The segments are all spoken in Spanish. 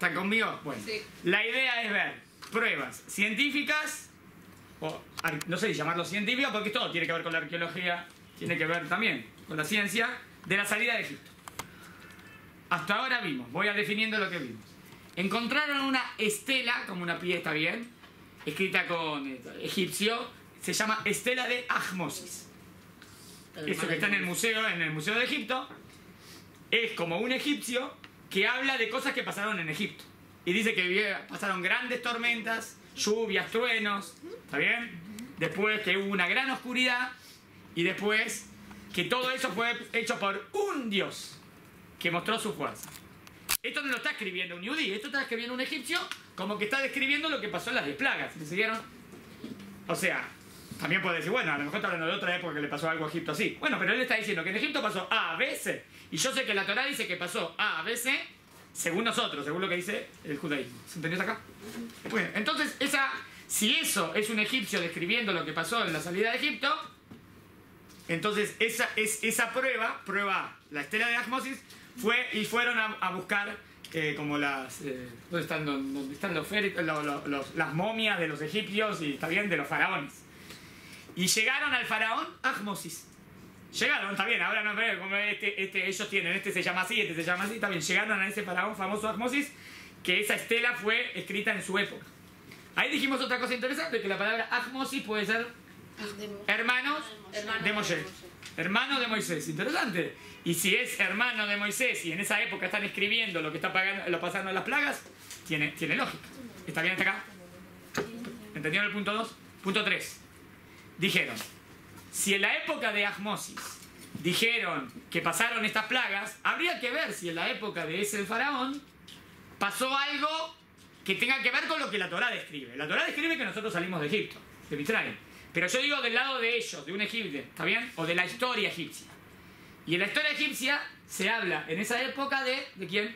¿Están conmigo? Bueno, sí. La idea es ver pruebas científicas, o no sé si llamarlo científica, porque todo tiene que ver con la arqueología, tiene que ver también con la ciencia, de la salida de Egipto. Hasta ahora vimos, voy a definiendo lo que vimos. Encontraron una estela, como una pieza, ¿está bien? Escrita con egipcio, se llama estela de Ahmosis. Eso que está en el museo de Egipto, es como un egipcio que habla de cosas que pasaron en Egipto. Y dice que pasaron grandes tormentas, lluvias, truenos, ¿está bien? Después que hubo una gran oscuridad, y después que todo eso fue hecho por un dios que mostró su fuerza. Esto no lo está escribiendo un yudí, esto está escribiendo un egipcio, como que está describiendo lo que pasó en las 10 plagas. ¿Me siguieron? O sea, también puede decir, bueno, a lo mejor está hablando de otra época que le pasó algo a Egipto así. Bueno, pero él está diciendo que en Egipto pasó A, B, C. Y yo sé que la Torá dice que pasó A, B, C, según nosotros, según lo que dice el judaísmo. ¿Se entendió hasta acá? Bueno, entonces, si eso es un egipcio describiendo lo que pasó en la salida de Egipto, entonces esa prueba A, la estela de Ahmosis, fueron a buscar como ¿dónde están las momias de los egipcios y está bien, de los faraones. Y llegaron al faraón Ahmosis. Llegaron, está bien, ahora no veo como ellos tienen, este se llama así, este se llama así, está bien. Llegaron a ese faraón famoso Ahmosis, que esa estela fue escrita en su época. Ahí dijimos otra cosa interesante, que la palabra Ahmosis puede ser hermano de Moisés. Hermano de Moisés, interesante. Y si es hermano de Moisés y en esa época están escribiendo lo que está pasando en las plagas, tiene lógica. ¿Está bien hasta acá? ¿Entendieron el punto 2? Punto 3. Dijeron, si en la época de Ahmosis dijeron que pasaron estas plagas, habría que ver si en la época de ese faraón pasó algo que tenga que ver con lo que la Torá describe. La Torá describe que nosotros salimos de Egipto, de Mitzrayim. Pero yo digo del lado de ellos, de un egipcio, ¿está bien? O de la historia egipcia. Y en la historia egipcia se habla en esa época ¿de quién?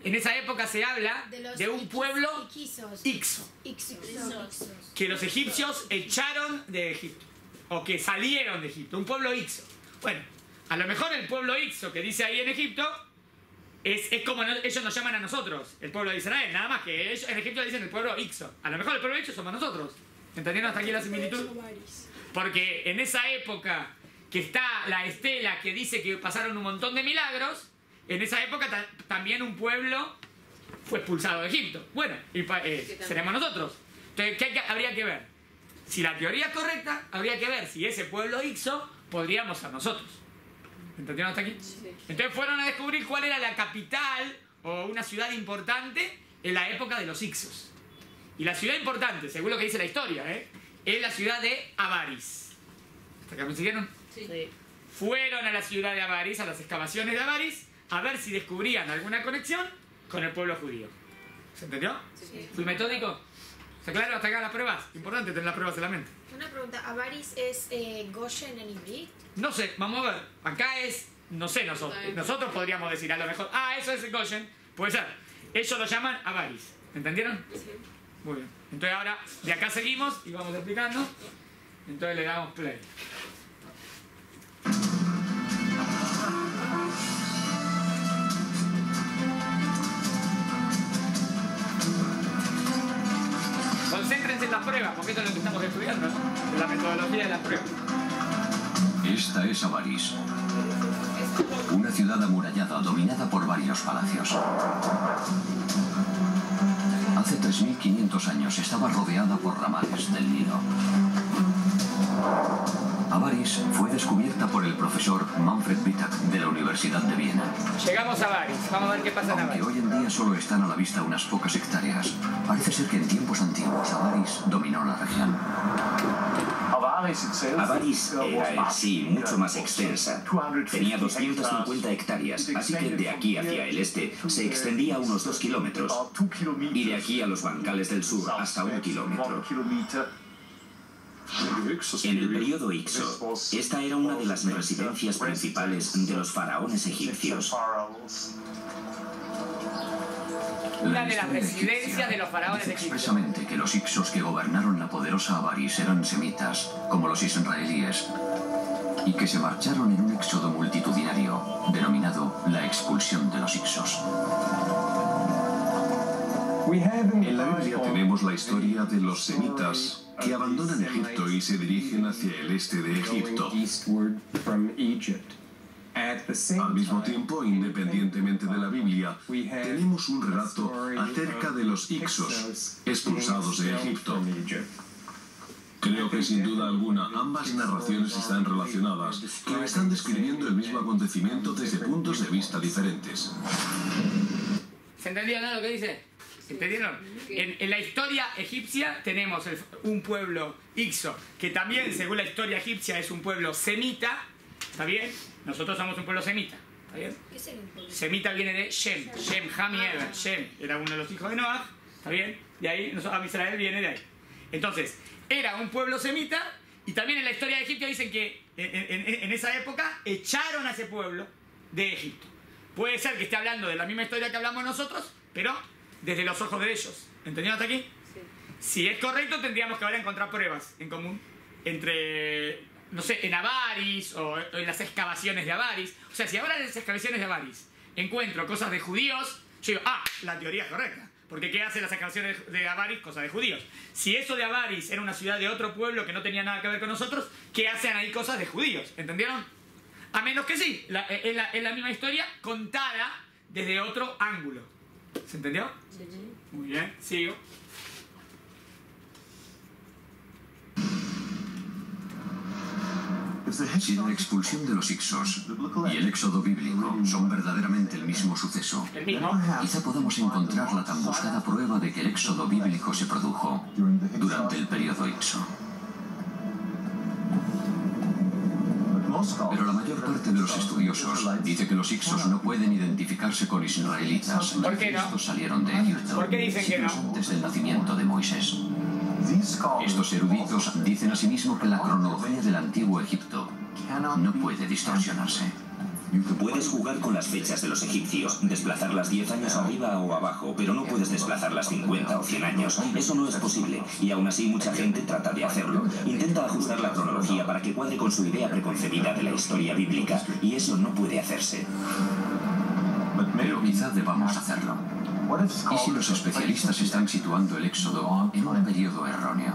En esa época se habla de un pueblo Ixo. Que los egipcios echaron de Egipto. O que salieron de Egipto. Un pueblo Ixo. Bueno, a lo mejor el pueblo Ixo que dice ahí en Egipto es como ellos nos llaman a nosotros, el pueblo de Israel. Nada más que ellos en Egipto dicen el pueblo Ixo. A lo mejor el pueblo Ixo somos nosotros. ¿Entendieron hasta aquí la similitud? Porque en esa época que está la estela que dice que pasaron un montón de milagros, en esa época también un pueblo fue expulsado de Egipto. Bueno, y seremos nosotros. Entonces, habría que ver? Si la teoría es correcta, habría que ver si ese pueblo Ixo podríamos ser nosotros. ¿Entendieron hasta aquí? Sí. Entonces fueron a descubrir cuál era la capital o una ciudad importante en la época de los Ixos. Y la ciudad importante, según lo que dice la historia, es la ciudad de Avaris. ¿Hasta acá me siguieron? Sí. Fueron a la ciudad de Avaris, a las excavaciones de Avaris, a ver si descubrían alguna conexión con el pueblo judío. ¿Se entendió? Sí. ¿Fui metódico? ¿Está claro hasta acá las pruebas? Importante tener las pruebas en la mente. Una pregunta, ¿Avaris es Goshen en Ibrit? No sé, vamos a ver. Acá es, no sé nosotros podríamos decir a lo mejor, eso es Goshen, puede ser. Ellos lo llaman Avaris. ¿Entendieron? Sí. Muy bien. Entonces ahora, de acá seguimos y vamos explicando. Entonces le damos play. Concéntrense en las pruebas, porque esto es lo que estamos estudiando, ¿no? En la metodología de las pruebas. Esta es Avaris, una ciudad amurallada dominada por varios palacios. Hace 3500 años estaba rodeada por ramales del Nilo. Avaris fue descubierta por el profesor Manfred Wittak de la Universidad de Viena. Llegamos a Avaris, vamos a ver qué pasa en Avaris. Aunque hoy en día solo están a la vista unas pocas hectáreas, parece ser que en tiempos antiguos Avaris dominó la región. Avaris era en sí mucho más extensa. Tenía 250 hectáreas, así que de aquí hacia el este se extendía unos 2 kilómetros y de aquí a los bancales del sur hasta 1 kilómetro. En el periodo Ixo, esta era una de las residencias principales de los faraones egipcios. Una de las residencias de los faraones dice egipcios. Expresamente que los Ixos que gobernaron la poderosa Avaris eran semitas, como los israelíes, y que se marcharon en un éxodo multitudinario denominado la expulsión de los Hicsos. En la Biblia tenemos la historia de los semitas que abandonan Egipto y se dirigen hacia el este de Egipto. Al mismo tiempo, independientemente de la Biblia, tenemos un relato acerca de los Hicsos expulsados de Egipto. Creo que sin duda alguna ambas narraciones están relacionadas, que están describiendo el mismo acontecimiento desde puntos de vista diferentes. ¿Se entendió, no, lo que dice? ¿Entendieron? En la historia egipcia tenemos un pueblo Hicso, que también, según la historia egipcia, es un pueblo semita. ¿Está bien? Nosotros somos un pueblo semita. ¿Está bien? ¿Qué sería un pueblo? Semita viene de Shem. Shem, Ham y Eber. Shem era uno de los hijos de Noah. ¿Está bien? De ahí, Israel viene de ahí. Entonces, era un pueblo semita. Y también en la historia de Egipto dicen que en esa época echaron a ese pueblo de Egipto. Puede ser que esté hablando de la misma historia que hablamos nosotros, pero desde los ojos de ellos. ¿Entendieron hasta aquí? Sí. Si es correcto, tendríamos que ahora encontrar pruebas en común entre, no sé, en Avaris o en las excavaciones de Avaris. O sea, si ahora en las excavaciones de Avaris encuentro cosas de judíos, yo digo, la teoría es correcta. Porque ¿qué hacen las excavaciones de Avaris? Cosas de judíos. Si eso de Avaris era una ciudad de otro pueblo que no tenía nada que ver con nosotros, ¿qué hacen ahí cosas de judíos? ¿Entendieron? A menos que sí, es la misma historia contada desde otro ángulo. ¿Se entendió? Sí. Muy bien, sigo. Si la expulsión de los Hicsos y el éxodo bíblico son verdaderamente el mismo suceso, El mismo. quizá podamos encontrar la tan buscada prueba de que el éxodo bíblico se produjo durante el periodo Hicso. Pero la mayor parte de los estudiosos dice que los Hicsos no pueden identificarse con israelitas, ¿Por ya qué que no? estos salieron de Egipto ¿Por qué dicen que no? siglos antes del nacimiento de Moisés. Estos eruditos dicen asimismo que la cronología del antiguo Egipto no puede distorsionarse. Puedes jugar con las fechas de los egipcios, desplazarlas 10 años arriba o abajo, pero no puedes desplazarlas 50 o 100 años. Eso no es posible, y aún así mucha gente trata de hacerlo. Intenta ajustar la cronología para que cuadre con su idea preconcebida de la historia bíblica, y eso no puede hacerse. Pero quizá debamos hacerlo. ¿Y si los especialistas están situando el éxodo en un periodo erróneo?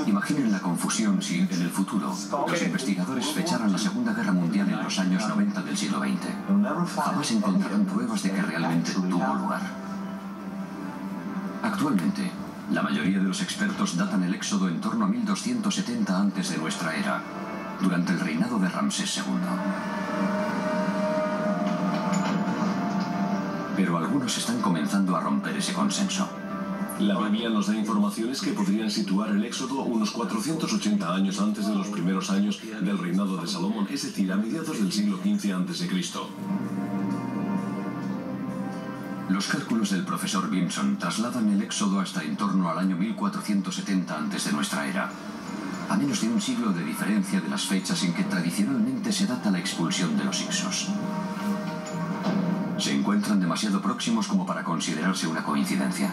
Imaginen la confusión si, en el futuro, los investigadores fecharan la Segunda Guerra Mundial en los años 90 del siglo XX. Jamás encontrarán pruebas de que realmente tuvo lugar. Actualmente, la mayoría de los expertos datan el éxodo en torno a 1270 antes de nuestra era, durante el reinado de Ramsés II. Pero algunos están comenzando a romper ese consenso. La Biblia nos da informaciones que podrían situar el éxodo unos 480 años antes de los primeros años del reinado de Salomón, es decir, a mediados del siglo XV a.C. Los cálculos del profesor Bimson trasladan el éxodo hasta en torno al año 1470 antes de nuestra era, a menos de un siglo de diferencia de las fechas en que tradicionalmente se data la expulsión de los Hicsos. Se encuentran demasiado próximos como para considerarse una coincidencia,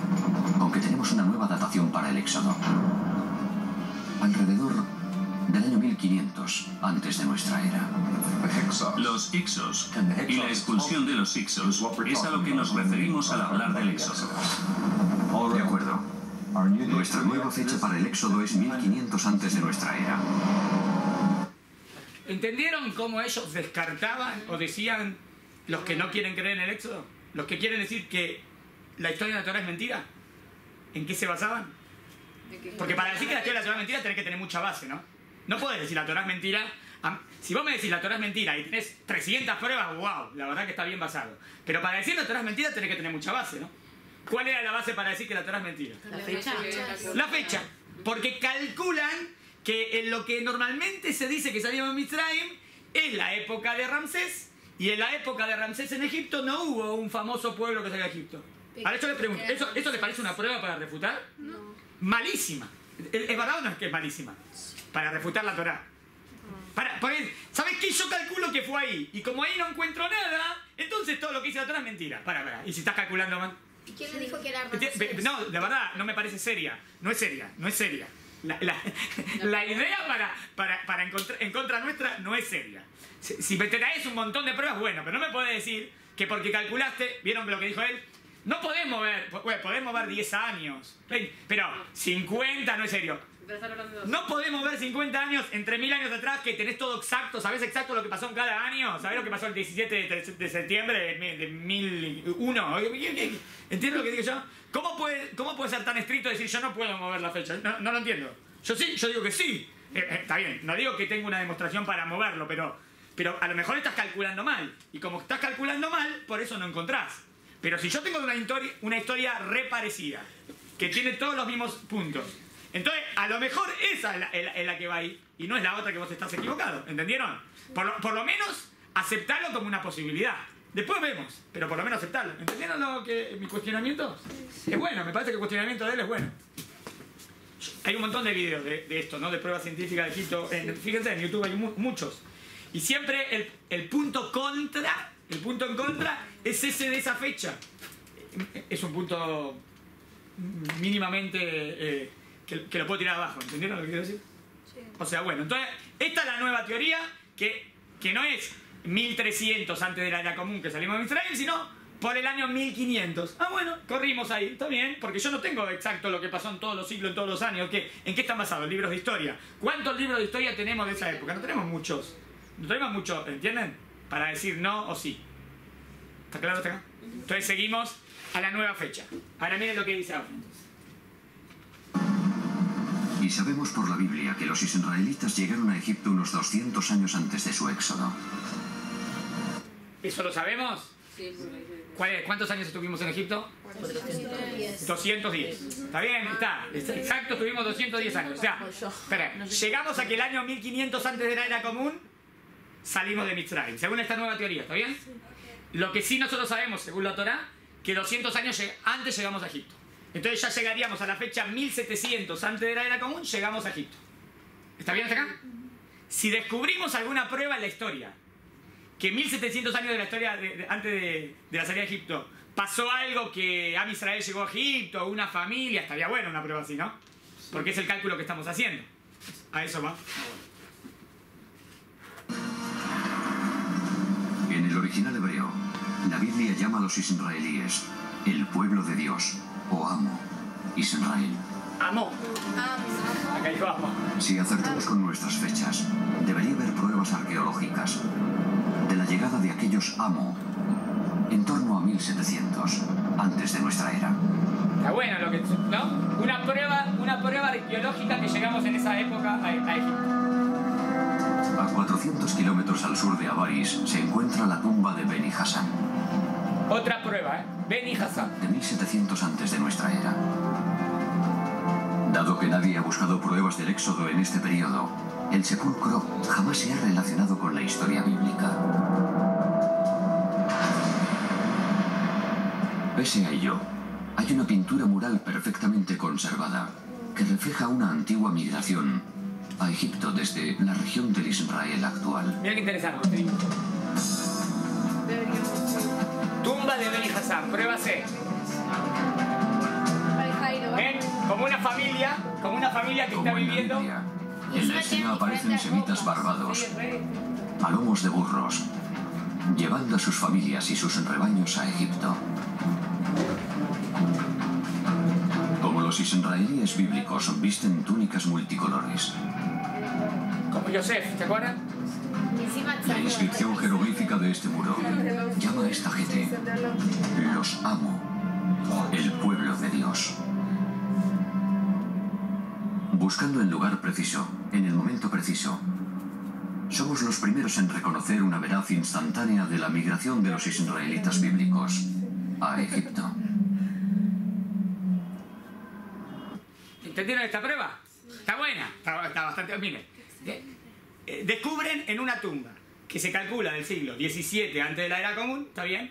aunque tenemos una nueva datación para el éxodo. Alrededor del año 1500 antes de nuestra era. Los Hicsos y la expulsión de los Hicsos es a lo que nos referimos al hablar del éxodo. De acuerdo. Nuestra nueva fecha para el éxodo es 1500 antes de nuestra era. ¿Entendieron cómo ellos descartaban o decían los que no quieren creer en el éxodo? Los que quieren decir que la historia de la Torah es mentira. ¿En qué se basaban? Porque para decir que la historia de la Torah es mentira tenés que tener mucha base, ¿no? No podés decir la Torah es mentira. Si vos me decís la Torah es mentira y tenés 300 pruebas, wow, la verdad que está bien basado. Pero para decir la Torah es mentira tenés que tener mucha base, ¿no? ¿Cuál era la base para decir que la Torah es mentira? La fecha. La fecha. Porque calculan que en lo que normalmente se dice que salió en Mitzrayim es la época de Ramsés. Y en la época de Ramsés en Egipto no hubo un famoso pueblo que salió de Egipto. Ahora yo les pregunto, ¿eso les parece una prueba para refutar? No. Malísima. ¿Es verdad o no es que es malísima? Para refutar la Torah. ¿Sabes qué? Yo calculo que fue ahí. Y como ahí no encuentro nada, entonces todo lo que dice la Torah es mentira. Para. ¿Y si estás calculando mal? ¿Y quién le dijo que era Ramsés? No, de verdad, no me parece seria. No es seria. La idea para en contra nuestra no es seria. Si me traes un montón de pruebas, bueno, pero no me podés decir que porque calculaste, vieron lo que dijo él, no podemos ver, bueno, podemos ver 10 años, pero 50 no es serio. No podemos ver 50 años entre 1000 años atrás que tenés todo exacto, sabés exacto lo que pasó en cada año, sabés lo que pasó el 17 de septiembre de 1001. ¿Entiendes lo que digo yo? ¿Cómo puede ser tan estricto decir yo no puedo mover la fecha? No lo entiendo. Yo sí, yo digo que sí. Está bien, no digo que tengo una demostración para moverlo, pero a lo mejor estás calculando mal. Y como estás calculando mal, por eso no encontrás. Pero si yo tengo una historia re parecida, que tiene todos los mismos puntos, entonces a lo mejor esa es la que va ahí, y no es la otra que vos estás equivocado. ¿Entendieron? Por lo menos aceptarlo como una posibilidad. Después vemos, pero por lo menos aceptarlo. ¿Entendieron mi cuestionamiento? Es bueno, me parece que el cuestionamiento de él es bueno. Hay un montón de videos de esto, ¿no? De pruebas científicas de Egipto. Fíjense, en YouTube hay muchos. Y siempre el punto en contra es ese de esa fecha. Es un punto mínimamente que lo puedo tirar abajo. ¿Entendieron lo que quiero decir? Sí. O sea, bueno, entonces esta es la nueva teoría que no es 1300 antes de la era común que salimos de Israel, sino por el año 1500. Ah, bueno, corrimos ahí, está bien, porque yo no tengo exacto lo que pasó en todos los siglos, en todos los años. ¿En qué están basados? Libros de historia. ¿Cuántos libros de historia tenemos de esa época? No tenemos muchos. No tenemos muchos, ¿entienden? Para decir no o sí. ¿Está claro hasta acá? Entonces seguimos a la nueva fecha. Ahora miren lo que dice ahora. Y sabemos por la Biblia que los israelitas llegaron a Egipto unos 200 años antes de su éxodo. ¿Eso lo sabemos? Sí. ¿Cuántos años estuvimos en Egipto? 210. 210. ¿Está bien? Está. Exacto, estuvimos 210 años. O sea, espera, llegamos a que el año 1500 antes de la era común salimos de Mitzrayim, según esta nueva teoría. ¿Está bien? Lo que sí nosotros sabemos, según la Torá, que 200 años antes llegamos a Egipto. Entonces ya llegaríamos a la fecha 1700 antes de la era común, llegamos a Egipto. ¿Está bien hasta acá? Si descubrimos alguna prueba en la historia que 1700 años de la historia antes de la salida de Egipto pasó algo que Am Israel llegó a Egipto, una familia, estaría bueno una prueba así, ¿no? Porque es el cálculo que estamos haciendo. A eso va. En el original hebreo, la Biblia llama a los israelíes el pueblo de Dios, o Amo, Israel. Amo. Acá dijo Amo. Si acertamos con nuestras fechas, debería haber pruebas arqueológicas de la llegada de aquellos Amo en torno a 1700, antes de nuestra era. Está bueno lo que... ¿no? Una prueba arqueológica que llegamos en esa época a Egipto. A 400 kilómetros al sur de Avaris se encuentra la tumba de Beni Hassan. Otra prueba, Beni Hassan. De 1700 antes de nuestra era. Dado que nadie ha buscado pruebas del éxodo en este periodo, el sepulcro jamás se ha relacionado con la historia bíblica. Pese a ello, hay una pintura mural perfectamente conservada que refleja una antigua migración a Egipto desde la región del Israel actual. Mira qué interesante. Tumba de Beni Hassan, prueba C. ¿Ven? Como una familia que está viviendo. En la escena aparecen semitas barbados, a lomos de burros, llevando a sus familias y sus rebaños a Egipto. Como los israelíes bíblicos visten túnicas multicolores. Como Yosef, ¿te acuerdas? La inscripción jeroglífica de este muro llama a esta gente los Amo, el pueblo de Dios. Buscando el lugar preciso, en el momento preciso, somos los primeros en reconocer una veraz instantánea de la migración de los israelitas bíblicos a Egipto. ¿Entendieron esta prueba? Está buena, está bastante... Miren, descubren en una tumba que se calcula del siglo XVII antes de la era común, ¿está bien?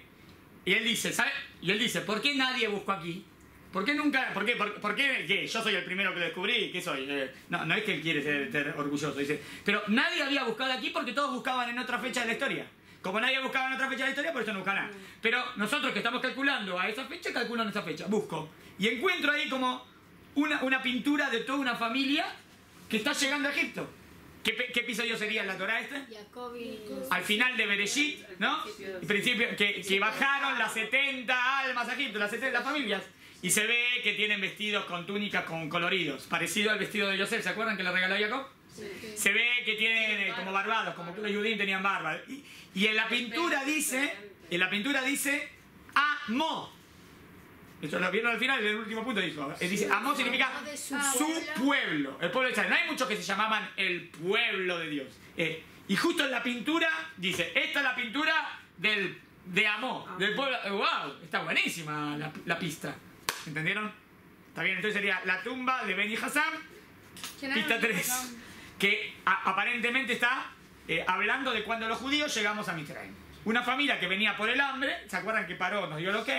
Y él dice, ¿sabe? Y él dice, ¿por qué nadie buscó aquí? ¿Por qué nunca? ¿Por qué ¿qué? Yo soy el primero que lo descubrí, ¿qué soy? No es que él quiere ser orgulloso, dice, pero nadie había buscado aquí porque todos buscaban en otra fecha de la historia. Como nadie buscaba en otra fecha de la historia, por eso no buscan nada. Pero nosotros que estamos calculando a esa fecha, calculo en esa fecha, busco. Y encuentro ahí como una pintura de toda una familia que está llegando a Egipto. ¿Qué episodio sería en la Torá este? Jacob y... Al final de Bereshit, ¿no? En principio, que bajaron las 70 almas a Egipto, las 70 familias. Y se ve que tienen vestidos con túnicas con coloridos, parecido al vestido de Yosef. ¿Se acuerdan que le regaló Jacob? Sí. Se ve que tienen como barbados, como que los judíos tenían barba. Y en la pintura dice, Amó. Eso lo vieron al final, en el último punto dijo. Dice, Amó significa su pueblo, el pueblo de Israel. No hay muchos que se llamaban el pueblo de Dios. Y justo en la pintura dice, esta es la pintura de Amó, del pueblo. ¡Wow! Está buenísima la pista. ¿Entendieron? Está bien, entonces sería la tumba de Beni Hassam, pista 3. Que aparentemente está hablando de cuando los judíos llegamos a Mitzrayim. Una familia que venía por el hambre, ¿se acuerdan que paró, nos dio el ok?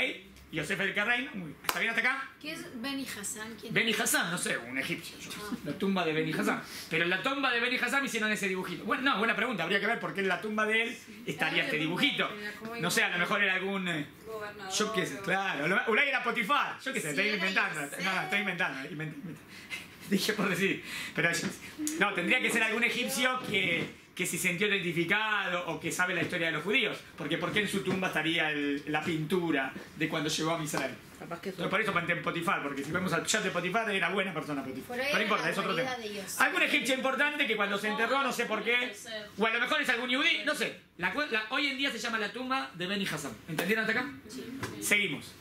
Yosef el que reina. ¿Está bien hasta acá? ¿Qué es Beni Hassam? Beni Hassam, no sé, un egipcio. La tumba de Beni Hassam. Pero en la tumba de Beni Hassam hicieron ese dibujito. Bueno, no, buena pregunta. Habría que ver por qué en la tumba de él estaría este dibujito. No sé, a lo mejor era algún... yo qué sé, claro. Ulay era Potifar. Yo qué sé, estoy inventando. No, estoy inventando. Dije por decir. Pero no, tendría que ser algún egipcio que se sintió identificado o que sabe la historia de los judíos. Porque ¿por qué en su tumba estaría la pintura de cuando llegó a Israel? Por eso planteé en Potifar, porque si vemos al chat de Potifar era buena persona Potifar. Pero no importa, es otro tema. Algún egipcio importante que cuando se enterró, no sé por qué, o a lo mejor es algún yudí, no sé. Hoy en día se llama la tumba de Beni Hassam. ¿Entendieron hasta acá? Sí. Seguimos.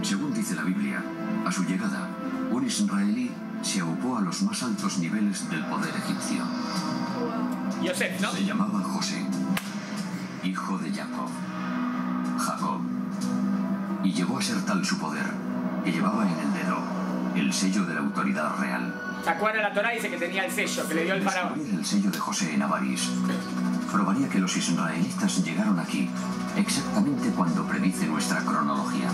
Según dice la Biblia, a su llegada, un israelí se aupó a los más altos niveles del poder egipcio. Yosef, ¿no? Se llamaba José, hijo de Jacob, y llegó a ser tal su poder que llevaba en el dedo el sello de la autoridad real. ¿Se acuerdan? La Torá dice que tenía el sello que le dio el faraón. Descubrir el sello de José en Avaris probaría que los israelitas llegaron aquí exactamente cuando predice nuestra cronología.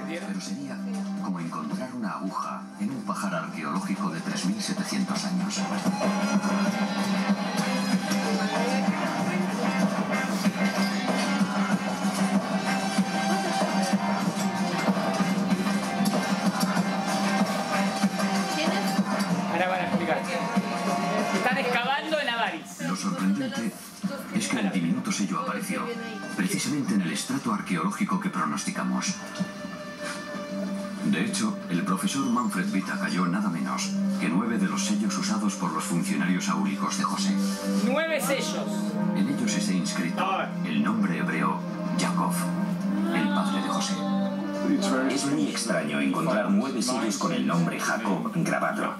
Pero sería como encontrar una aguja en un pajar arqueológico de 3.700 años. Ahora van a explicar. Están excavando en Avaris. Lo sorprendente es que el diminuto sello apareció precisamente en el estrato arqueológico que pronosticamos. De hecho, el profesor Manfred Vita cayó nada menos que 9 de los sellos usados por los funcionarios áulicos de José. 9 sellos. En ellos está inscrito el nombre hebreo Jacob, el padre de José. Es muy extraño encontrar 9 sellos con el nombre Jacob grabado.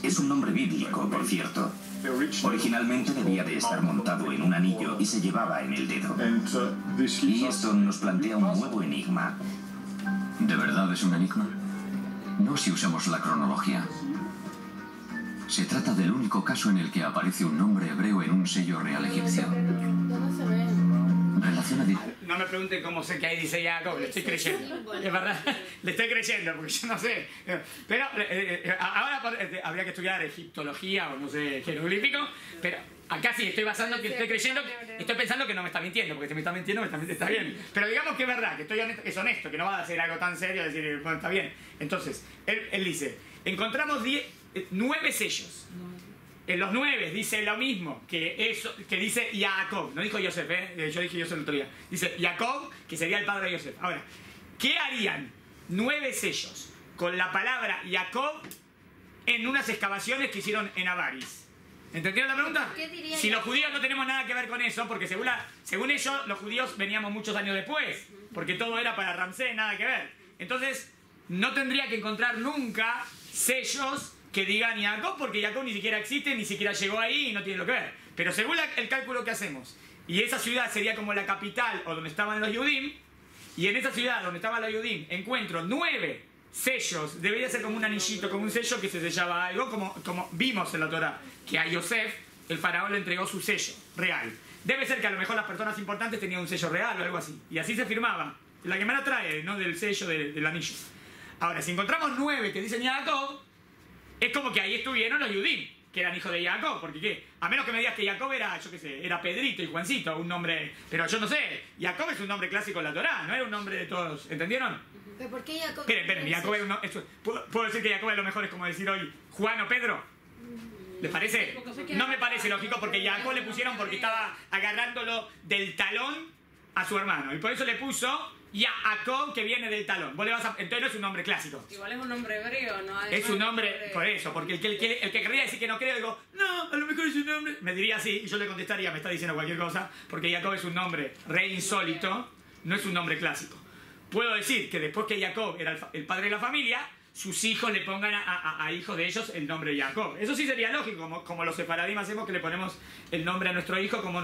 Es un nombre bíblico, por cierto. Originalmente debía de estar montado en un anillo y se llevaba en el dedo. Y esto nos plantea un nuevo enigma. ¿De verdad es un enigma? No si usamos la cronología. Se trata del único caso en el que aparece un nombre hebreo en un sello real egipcio. Relaciona... No me pregunten cómo sé que ahí dice Jacob, le estoy creyendo. Es verdad, le estoy creyendo, porque yo no sé. Pero ahora habría que estudiar egiptología o no sé, jeroglífico, pero acá sí estoy basando que estoy creyendo, estoy pensando que no me está mintiendo, porque si me está mintiendo, está bien. Pero digamos que es verdad, que estoy honesto, que es honesto, que no va a hacer algo tan serio, decir, bueno, está bien. Entonces, él dice, encontramos 9 sellos. En los 9 dice lo mismo que dice Jacob. No dijo Yosef, yo dije Yosef el otro día. Dice Jacob, que sería el padre de Yosef. Ahora, ¿qué harían 9 sellos con la palabra Jacob en unas excavaciones que hicieron en Avaris? ¿Entendieron la pregunta? Si los judíos no tenemos nada que ver con eso, porque según ellos, los judíos veníamos muchos años después, porque todo era para Ramsés, nada que ver. Entonces, no tendría que encontrar nunca sellos que digan Jacob, porque Jacob ni siquiera existe, ni siquiera llegó ahí y no tiene lo que ver. Pero según el cálculo que hacemos, y esa ciudad sería como la capital o donde estaban los Yudim, y en esa ciudad donde estaban los Yudim encuentro 9 sellos, debería ser como un anillito, como un sello que se sellaba algo, como vimos en la Torá, que a Yosef el faraón le entregó su sello real. Debe ser que a lo mejor las personas importantes tenían un sello real o algo así, y así se firmaba. La que me la trae, ¿no? Del sello del anillo. Ahora, si encontramos 9 que dicen Jacob, es como que ahí estuvieron los Yudim. que eran hijos de Jacob, porque ¿qué? A menos que me digas que Jacob era, yo qué sé, era Pedrito y Juancito, un nombre, pero yo no sé, Jacob es un nombre clásico de la Torá, no era un nombre de todos, ¿entendieron? ¿Pero por qué Jacob? Esperen, Jacob es ¿puedo decir que Jacob a lo mejor es como decir hoy Juan o Pedro? ¿Les parece? No me parece lógico porque Jacob le pusieron porque estaba agarrándolo del talón a su hermano, y por eso le puso Jacob, que viene del talón. Entonces no es un nombre clásico. Igual es un nombre hebreo, ¿no? Es un nombre, por eso, porque el que querría decir que no creo, digo, no, a lo mejor es un nombre. Me diría así, y yo le contestaría, me está diciendo cualquier cosa, porque Jacob es un nombre re insólito, no es un nombre clásico. Puedo decir que después que Jacob era el padre de la familia, sus hijos le pongan a hijos de ellos el nombre de Jacob. Eso sí sería lógico, como los sefaradín hacemos, que le ponemos el nombre a nuestro hijo como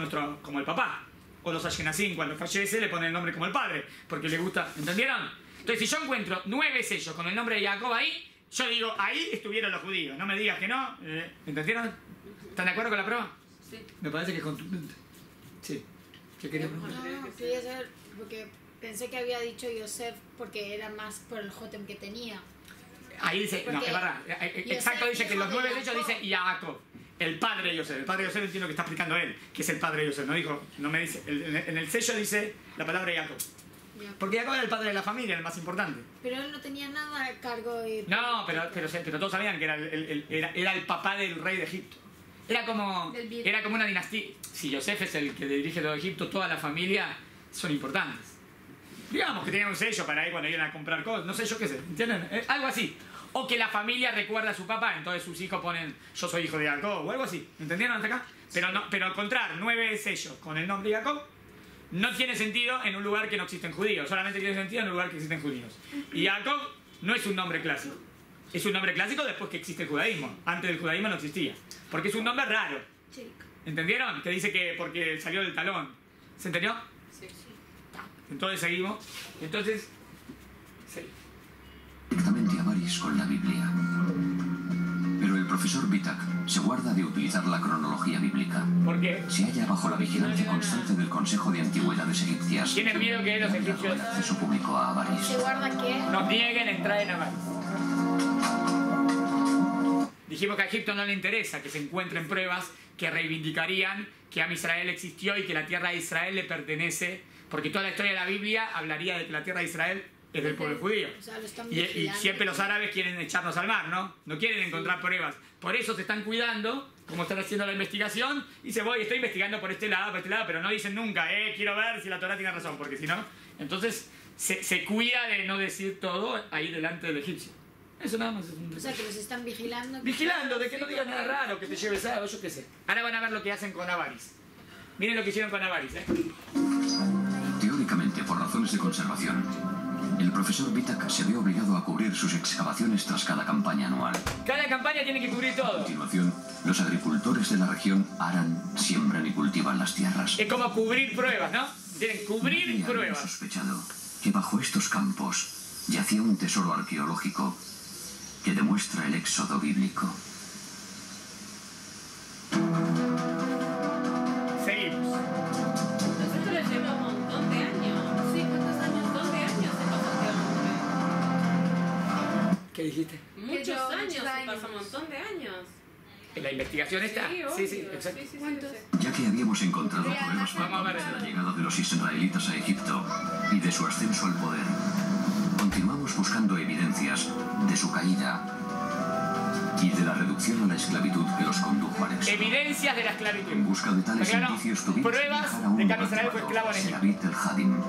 el papá. O los Ashkenazim, cuando fallece, le ponen el nombre como el padre, porque le gusta, ¿entendieron? Entonces, si yo encuentro 9 sellos con el nombre de Jacob ahí, yo digo, ahí estuvieron los judíos. No me digas que no. ¿Entendieron? ¿Están de acuerdo con la prueba? Sí. Me parece que es contundente. Sí. ¿Qué querías preguntar? No, quería saber, porque pensé que había dicho Yosef porque era más por el Jotem que tenía. Ahí dice, no, es verdad. Exacto, dice que los 9 sellos dice Jacob. El padre de Yosef. El padre de Yosef entiendo que está explicando él, que es el padre de Yosef. No me dice. En el sello dice la palabra Jacob. Porque Jacob era el padre de la familia, el más importante. Pero él no tenía nada a cargo de... No, pero todos sabían que era el papá del rey de Egipto. Era como una dinastía. Si Yosef es el que dirige todo Egipto, toda la familia son importantes. Digamos que tenían un sello para ir cuando iban a comprar cosas. No sé, yo qué sé. ¿Entienden? Algo así. O que la familia recuerda a su papá, entonces sus hijos ponen yo soy hijo de Jacob o algo así. ¿Entendieron hasta acá? Pero encontrar 9 sellos con el nombre de Jacob no tiene sentido en un lugar que no existen judíos. Solamente tiene sentido en un lugar que existen judíos. Y Jacob no es un nombre clásico. Es un nombre clásico después que existe el judaísmo. Antes del judaísmo no existía. Porque es un nombre raro. ¿Entendieron? Que dice que porque salió del talón. ¿Se entendió? Sí. Entonces seguimos. Entonces... Sí. Directamente a Baris con la Biblia. Pero el profesor Vitak se guarda de utilizar la cronología bíblica. ¿Por qué? Se halla bajo la vigilancia constante del Consejo de Antigüedades Egipcias. Tienen miedo que los egipcios acceso público a Baris. ¿Se guarda qué? nos nieguen entrar en Baris. Dijimos que a Egipto no le interesa que se encuentren pruebas que reivindicarían que Am Israel existió y que la tierra de Israel le pertenece, porque toda la historia de la Biblia hablaría de que la tierra de Israel es del pueblo judío. O sea, lo están Y vigilando. siempre los árabes quieren echarnos al mar, ¿no? No quieren encontrar pruebas. Por eso se están cuidando, como están haciendo la investigación, y dice, estoy investigando por este lado, pero no dicen nunca, quiero ver si la Torá tiene razón, porque si no, entonces se cuida de no decir todo ahí delante del egipcio. Eso nada más es un... O sea, que los están vigilando. Vigilando, de que no digas nada raro, que te lleves algo, yo qué sé. Ahora van a ver lo que hacen con Avaris. Miren lo que hicieron con Avaris, Teóricamente, por razones de conservación, el profesor Vitak se ve obligado a cubrir sus excavaciones tras cada campaña anual. Cada campaña tiene que cubrir A todo. continuación, los agricultores de la región aran, siembran y cultivan las tierras. Es como cubrir pruebas, ¿no? Tienen cubrir Nadie había pruebas. sospechado que bajo estos campos yacía un tesoro arqueológico que demuestra el éxodo bíblico. Seguimos. Esto le lleva un montón de años. Sí, ¿cuántos años? Un montón de años se pasó este hombre. ¿Qué dijiste? Muchos años, se pasó un montón de años. ¿En la investigación esta? Sí, Sí, sí, obvio. exacto. Sí. Ya que habíamos encontrado pruebas palpables de la llegada de los israelitas a Egipto y de su ascenso al poder, continuamos buscando evidencias de su caída y de la reducción a la esclavitud que los condujo al éxodo. Evidencias de la esclavitud. En busca de tales Pero no, indicios tuvimos que pruebas viajar a un de que lugar Israel fue esclavo llamado en Egipto. Serabit el Hadim,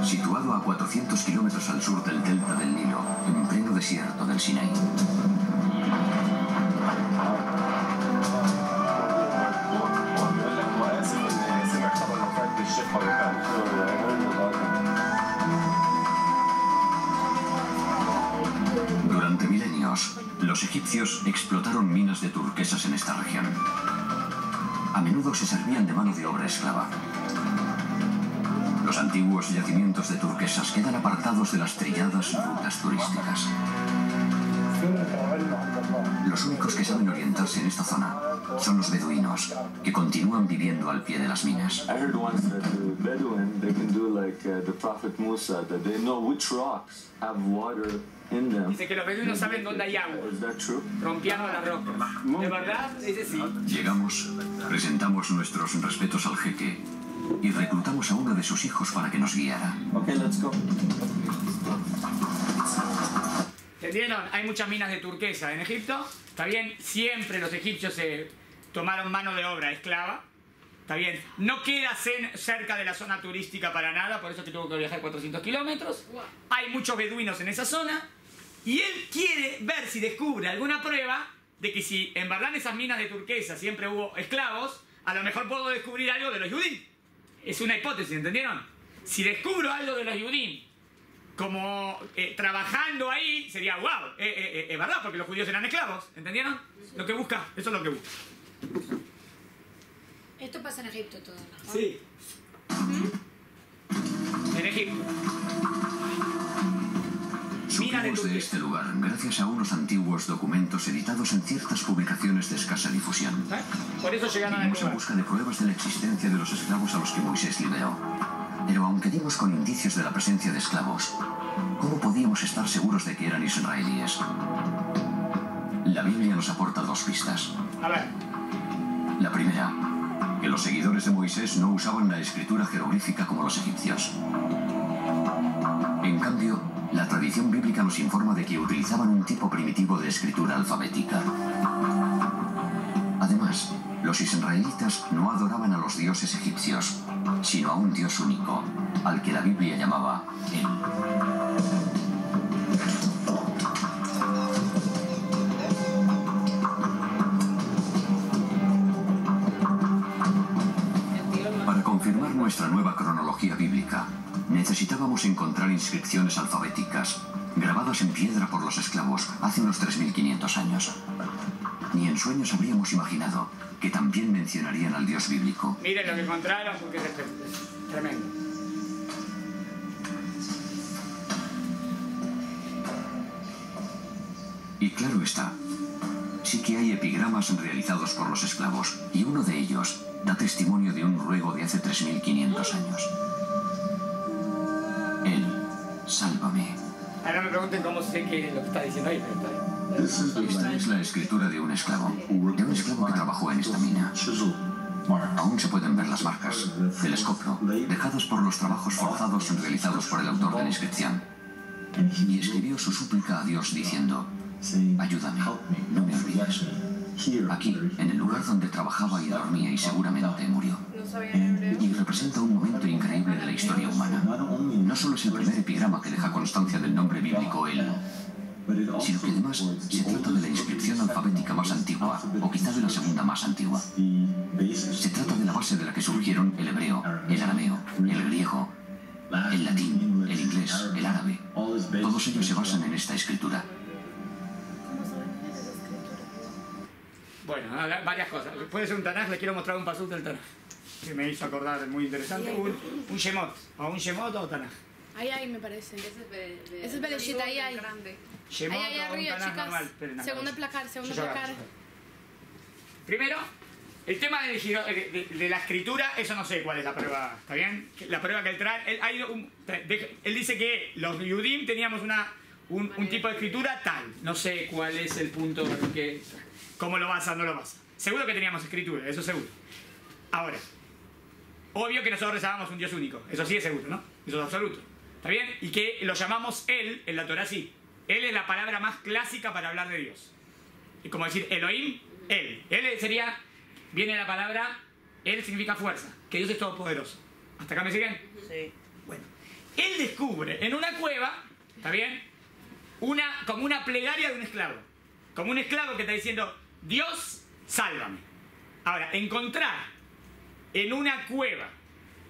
situado a 400 kilómetros al sur del delta del Nilo, en pleno desierto del Sinaí. Durante milenios, los egipcios explotaron minas de turquesas en esta región. A menudo se servían de mano de obra esclava. Los antiguos yacimientos de turquesas quedan apartados de las trilladas rutas turísticas. Los únicos que saben orientarse en esta zona son los beduinos, que continúan viviendo al pie de las minas. I heard once that the Bedouin, they can do like the Prophet Musa, that they know which rocks have water in them. Dice que los beduinos saben dónde hay agua, Is that true? rompiendo las rocas. ¿De verdad? Dice sí. Llegamos, presentamos nuestros respetos al jeque y reclutamos a uno de sus hijos para que nos guiara. Okay, let's go. ¿Entendieron? Hay muchas minas de turquesa en Egipto. ¿Está bien? Siempre los egipcios se tomaron mano de obra esclava. ¿Está bien? No queda cerca de la zona turística para nada, por eso que tuvo que viajar 400 kilómetros. Hay muchos beduinos en esa zona. Y él quiere ver si descubre alguna prueba de que si en verdad en esas minas de turquesa siempre hubo esclavos, a lo mejor puedo descubrir algo de los judíos. Es una hipótesis, ¿entendieron? Si descubro algo de los judíos como trabajando ahí, sería wow, es verdad, porque los judíos eran esclavos, ¿entendieron? Lo que busca, eso es lo que busca. Esto pasa en Egipto todo, ¿no? Sí. En Egipto. Supimos de este lugar gracias a unos antiguos documentos editados en ciertas publicaciones de escasa difusión. Por eso llegaron al Fuimos en lugar. busca de pruebas de la existencia de los esclavos a los que Moisés liberó. Pero aunque dimos con indicios de la presencia de esclavos, ¿cómo podíamos estar seguros de que eran israelíes? La Biblia nos aporta dos pistas. A ver. La primera, que los seguidores de Moisés no usaban la escritura jeroglífica como los egipcios. En cambio, la tradición bíblica nos informa de que utilizaban un tipo primitivo de escritura alfabética. Además, los israelitas no adoraban a los dioses egipcios, sino a un dios único, al que la Biblia llamaba El. Para confirmar nuestra nueva cronología bíblica, necesitábamos encontrar inscripciones alfabéticas, grabadas en piedra por los esclavos hace unos 3.500 años. Ni en sueños habríamos imaginado que también mencionarían al dios bíblico. Miren lo que encontraron, porque es tremendo. Y claro está, sí que hay epigramas realizados por los esclavos, y uno de ellos da testimonio de un ruego de hace 3.500 años. Él, sálvame. Ahora me pregunten cómo sé que lo que está diciendo ahí, pero está ahí. Esta es la escritura de un esclavo que trabajó en esta mina. Aún se pueden ver las marcas del escoplo, dejadas por los trabajos forzados realizados por el autor de la inscripción. Y escribió su súplica a Dios diciendo: ayúdame, no me olvides. Aquí, en el lugar donde trabajaba y dormía y seguramente murió. No sabía en hebreo. Y representa un momento increíble de la historia humana. No solo es el primer epigrama que deja constancia del nombre bíblico Él, sino que además se trata de la inscripción alfabética más antigua, o quizá de la segunda más antigua. Se trata de la base de la que surgieron el hebreo, el arameo, el griego, el latín, el inglés, el árabe. Todos ellos se basan en esta escritura. Bueno, varias cosas. Puede ser un Tanaj, les quiero mostrar un pasuk del Tanaj, que me hizo acordar, muy interesante. Un Shemot, o un Shemot o Tanaj. Ahí, me parece. Ese Ese es Bereshit, ahí. grande. Shemot Ahí o un arriba, Tanaj chicas. normal. Esperen acá. Segundo placar, segundo placar. Primero, el tema de la escritura, eso no sé cuál es la prueba, ¿está bien? La prueba que él trae, él dice que los Yudim teníamos un tipo de escritura tal. No sé cuál es el punto que... ¿Cómo lo basa o no lo basa? Seguro que teníamos escritura, eso seguro. Ahora, obvio que nosotros rezábamos un Dios único, eso sí es seguro, ¿no? Eso es absoluto. ¿Está bien? Y que lo llamamos Él en la Torah sí. Él es la palabra más clásica para hablar de Dios. Y como decir Elohim, Él. Él sería, viene la palabra, Él significa fuerza, que Dios es todopoderoso. ¿Hasta acá me siguen? Sí. Bueno, él descubre en una cueva, ¿está bien? Como una plegaria de un esclavo. Como un esclavo que está diciendo: Dios, sálvame. Ahora, encontrar en una cueva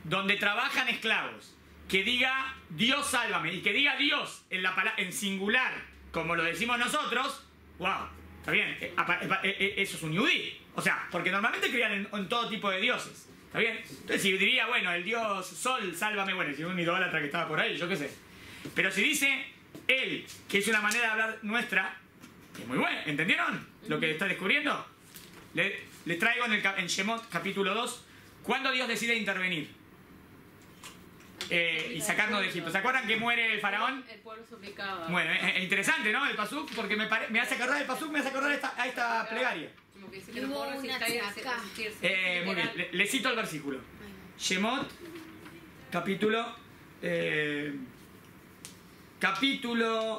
donde trabajan esclavos que diga Dios, sálvame, y que diga Dios en singular, como lo decimos nosotros, wow, está bien, eso es un yudí. O sea, porque normalmente creían en todo tipo de dioses, ¿está bien? Entonces, si diría, bueno, el dios Sol, sálvame, bueno, si un idólatra que estaba por ahí, yo qué sé. Pero si dice él, que es una manera de hablar nuestra, Es muy bueno. ¿Entendieron lo que está descubriendo? Les traigo en Shemot, capítulo 2, cuando Dios decide intervenir y sacarnos de Egipto. ¿Se acuerdan que muere el faraón? El pueblo suplicaba. Bueno, es interesante, ¿no? El pasuk, porque me hace acordar el pasuk, me hace acordar a esta plegaria. Como que dice que no puedo resistirse. Muy bien, le cito el versículo. Shemot, capítulo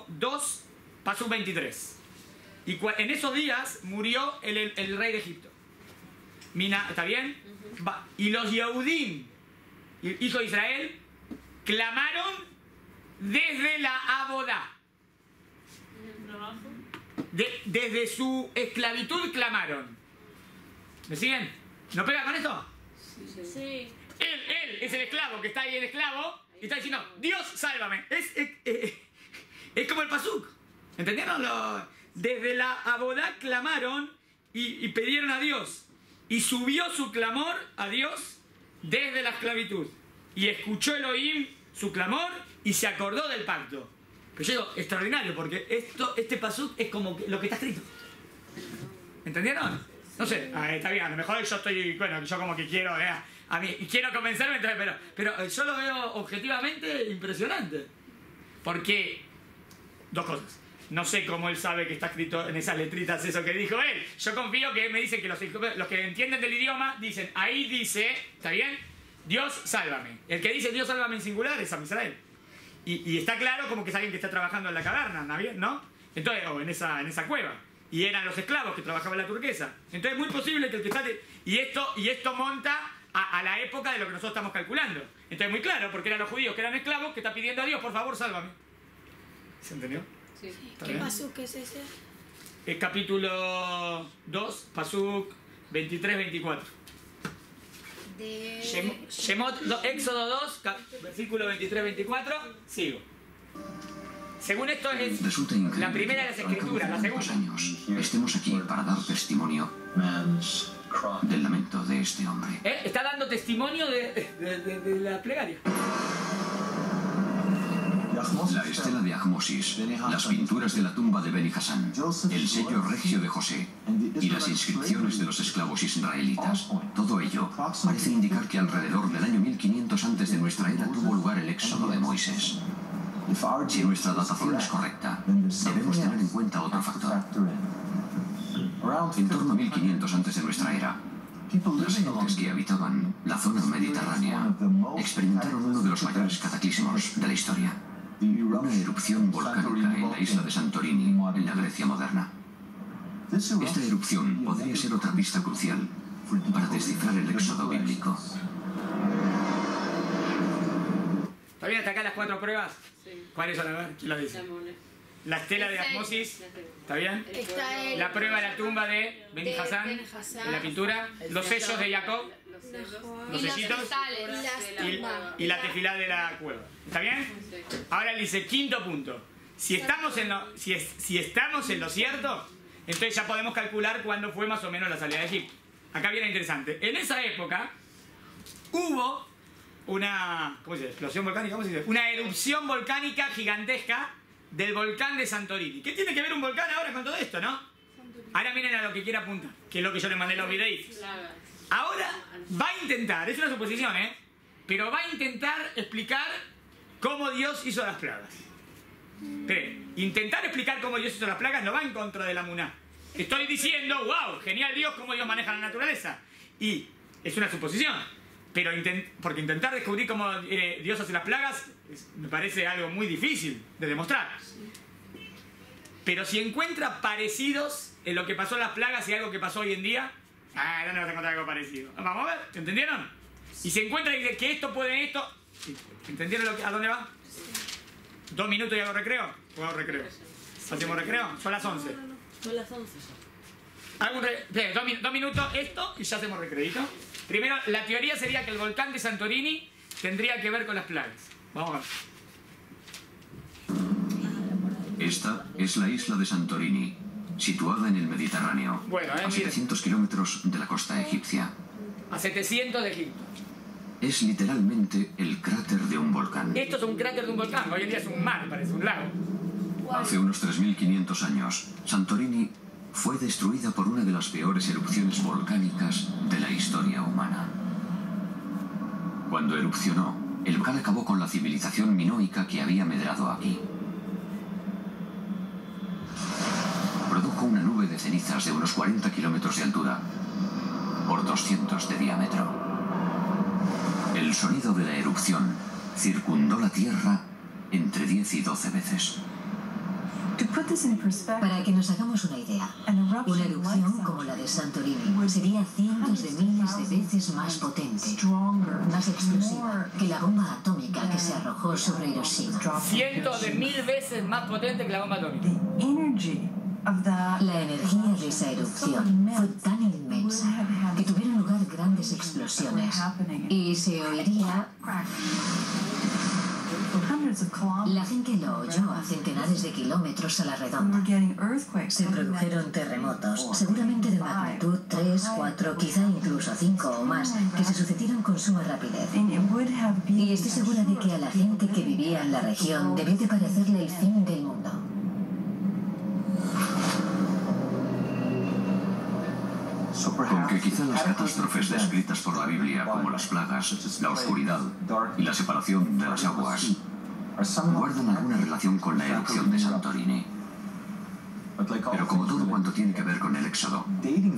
2, pasuk 23. Y en esos días murió el rey de Egipto. ¿Está bien? Y los Yehudim, hijos de Israel, clamaron desde la Abodá. Desde su esclavitud clamaron. ¿Me siguen? ¿No pega con esto? Sí. Él es el esclavo que está ahí, el esclavo, y está diciendo, Dios, sálvame. Es como el pasuk. ¿Entendieron? Desde la Abodá clamaron y pidieron a Dios. Y subió su clamor a Dios desde la esclavitud. Y escuchó Elohim su clamor y se acordó del pacto. Pero yo digo, extraordinario, porque este pasuk es como lo que está escrito. ¿Entendieron? No sé, está bien, a lo mejor yo estoy, bueno, yo como que quiero, a mí quiero convencerme, entonces, pero yo lo veo objetivamente impresionante. Porque, dos cosas. No sé cómo él sabe que está escrito en esas letritas eso que dijo él. Yo confío que él me dice que los que entienden del idioma dicen, ahí dice, ¿está bien? Dios, sálvame. El que dice Dios, sálvame en singular es Am Israel. Y está claro como que es alguien que está trabajando en la caverna, ¿no? Entonces, o en esa cueva. Y eran los esclavos que trabajaban en la turquesa. Entonces es muy posible que el que está... Y esto monta a la época de lo que nosotros estamos calculando. Entonces muy claro, porque eran los judíos que eran esclavos que está pidiendo a Dios, por favor, sálvame. ¿Se entendió? Sí. ¿Qué pasuk es ese? El capítulo 2, pasuk 23-24. Shemot, Éxodo 2, versículo 23-24. Sigo. Según esto es Resulta increíble la primera de las escrituras, la segunda. Años estemos aquí para dar testimonio del lamento de este hombre. Está dando testimonio de la plegaria. La estela de Ahmosis, las pinturas de la tumba de Beni Hassán, el sello regio de José y las inscripciones de los esclavos israelitas. Todo ello parece indicar que alrededor del año 1500 antes de nuestra era tuvo lugar el éxodo de Moisés. Si nuestra datación es correcta, debemos tener en cuenta otro factor. En torno a 1500 antes de nuestra era, las gentes que habitaban la zona mediterránea experimentaron uno de los mayores cataclismos de la historia. Una erupción volcánica en la isla de Santorini, en la Grecia moderna. Esta erupción podría ser otra pista crucial para descifrar el éxodo bíblico. ¿Está bien hasta acá las 4 pruebas? Sí. ¿Cuáles son? A ver, ¿quién lo dice? La estela de Ahmosis, ¿está bien? La prueba de la tumba de Beni Hassán, en la pintura, los sellos de Jacob, los sellitos y la tefilá de la cueva. ¿Está bien? Ahora él dice, quinto punto. Si estamos en lo cierto, entonces ya podemos calcular cuándo fue más o menos la salida de Egipto. Acá viene interesante. En esa época hubo una... ¿cómo se dice? ¿Explosión volcánica? ¿Cómo se dice? Una erupción volcánica gigantesca del volcán de Santorini. ¿Qué tiene que ver un volcán ahora con todo esto, no? Ahora miren a lo que quiere apuntar, que es lo que yo le mandé los videitos. Ahora va a intentar, es una suposición, pero va a intentar explicar cómo Dios hizo las plagas. Pero intentar explicar cómo Dios hizo las plagas no va en contra de la Muná. Estoy diciendo, wow, genial Dios, cómo Dios maneja la naturaleza. Y es una suposición. Pero porque intentar descubrir cómo Dios hace las plagas me parece algo muy difícil de demostrar. Pero si encuentra parecidos en lo que pasó en las plagas y algo que pasó hoy en día, ¿dónde vas a encontrar algo parecido? Vamos a ver, ¿entendieron? Y se encuentra y dice que esto puede esto. ¿Entendieron a dónde va? 2 minutos y hago recreo. ¿O hago recreo? ¿Hacemos recreo? Son las 11. Son las 11. Hago un 2 minutos esto y ya hacemos recreito. Primero, la teoría sería que el volcán de Santorini tendría que ver con las plagas. Vamos a ver. Esta es la isla de Santorini, situada en el Mediterráneo, Bueno, a 700 kilómetros de la costa egipcia. A 700 de Egipto. Es literalmente el cráter de un volcán. Esto es un cráter de un volcán. Hoy en día es un mar, parece un lago. Hace unos 3.500 años, Santorini fue destruida por una de las peores erupciones volcánicas de la historia humana. Cuando erupcionó, el volcán acabó con la civilización minoica que había medrado aquí. Produjo una nube de cenizas de unos 40 kilómetros de altura por 200 de diámetro. El sonido de la erupción circundó la Tierra entre 10 y 12 veces. Para que nos hagamos una idea, una erupción como la de Santorini sería cientos de miles de veces más potente, más explosiva que la bomba atómica que se arrojó sobre Hiroshima. Cientos de mil veces más potente que la bomba atómica. La energía de esa erupción fue tan inmensa que tuvieron lugar grandes explosiones y se oiría... La gente lo oyó a centenares de kilómetros a la redonda. Se produjeron terremotos, seguramente de magnitud 3, 4, quizá incluso 5 o más, que se sucedieron con suma rapidez. Y estoy segura de que a la gente que vivía en la región debió de parecerle el fin del mundo. Con que quizá las catástrofes descritas por la Biblia, como las plagas, la oscuridad y la separación de las aguas, guardan alguna relación con la erupción de Santorini. Pero como todo cuanto tiene que ver con el Éxodo,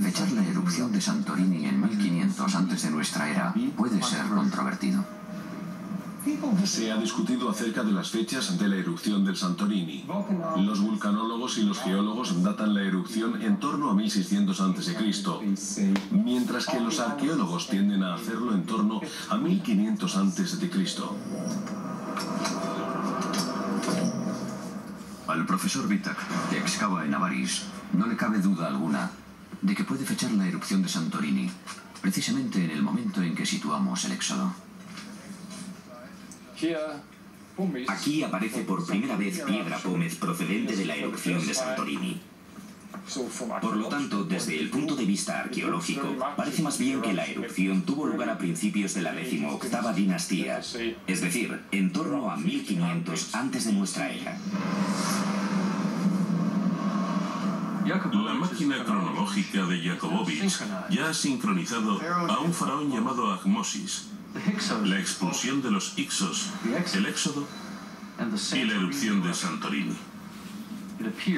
fechar la erupción de Santorini en 1500 antes de nuestra era puede ser controvertido. Se ha discutido acerca de las fechas de la erupción del Santorini. Los vulcanólogos y los geólogos datan la erupción en torno a 1600 a.C., mientras que los arqueólogos tienden a hacerlo en torno a 1500 a.C. Al profesor Vitak, que excava en Avaris, no le cabe duda alguna de que puede fechar la erupción de Santorini precisamente en el momento en que situamos el Éxodo. Aquí aparece por primera vez piedra pómez procedente de la erupción de Santorini. Por lo tanto, desde el punto de vista arqueológico, parece más bien que la erupción tuvo lugar a principios de la 18ª dinastía, es decir, en torno a 1500 antes de nuestra era. La máquina cronológica de Jakobovich ya ha sincronizado a un faraón llamado Ahmosis, la expulsión de los Ixos, el Éxodo y la erupción de Santorini.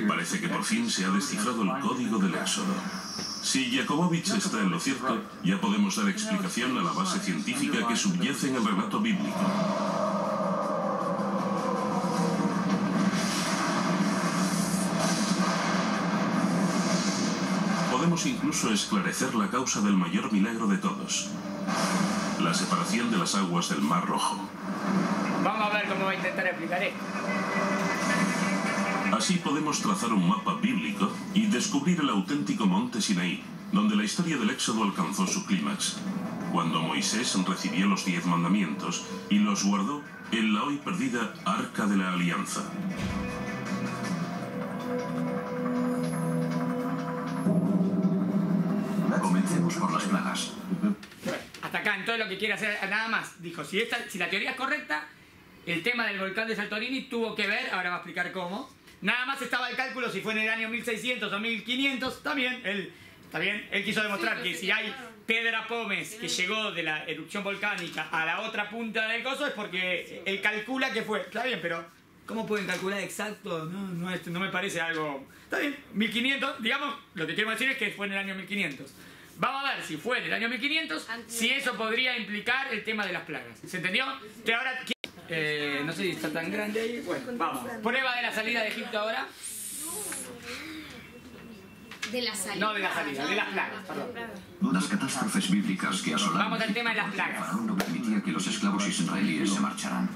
Parece que por fin se ha descifrado el código del Éxodo. Si Jakobovich está en lo cierto, ya podemos dar explicación a la base científica que subyace en el relato bíblico. Podemos incluso esclarecer la causa del mayor milagro de todos: la separación de las aguas del Mar Rojo. Vamos a ver cómo va a intentar explicar esto. Así podemos trazar un mapa bíblico y descubrir el auténtico monte Sinaí, donde la historia del Éxodo alcanzó su clímax, cuando Moisés recibió los 10 mandamientos y los guardó en la hoy perdida Arca de la Alianza. Comencemos por las plagas. Hasta acá, entonces lo que quiere hacer, nada más, dijo, si la teoría es correcta, el tema del volcán de Santorini tuvo que ver, ahora va a explicar cómo, nada más estaba el cálculo si fue en el año 1600 o 1500, está bien, él quiso demostrar que si hay piedra pómez que llegó de la erupción volcánica a la otra punta del coso es porque él calcula que fue, está bien, pero ¿cómo pueden calcular exacto? No me parece algo, está bien, 1500, digamos, lo que quiero decir es que fue en el año 1500. Vamos a ver si fue en el año 1500, si eso podría implicar el tema de las plagas. ¿Se entendió? Que ahora, no sé si está tan grande ahí. Bueno, vamos. Prueba de la salida de Egipto ahora. De la salida. No de la salida, de las plagas, perdón. Las catástrofes bíblicas que asolaron Vamos al tema de las plagas. el faraón no permitía que los esclavos israelíes se marcharan.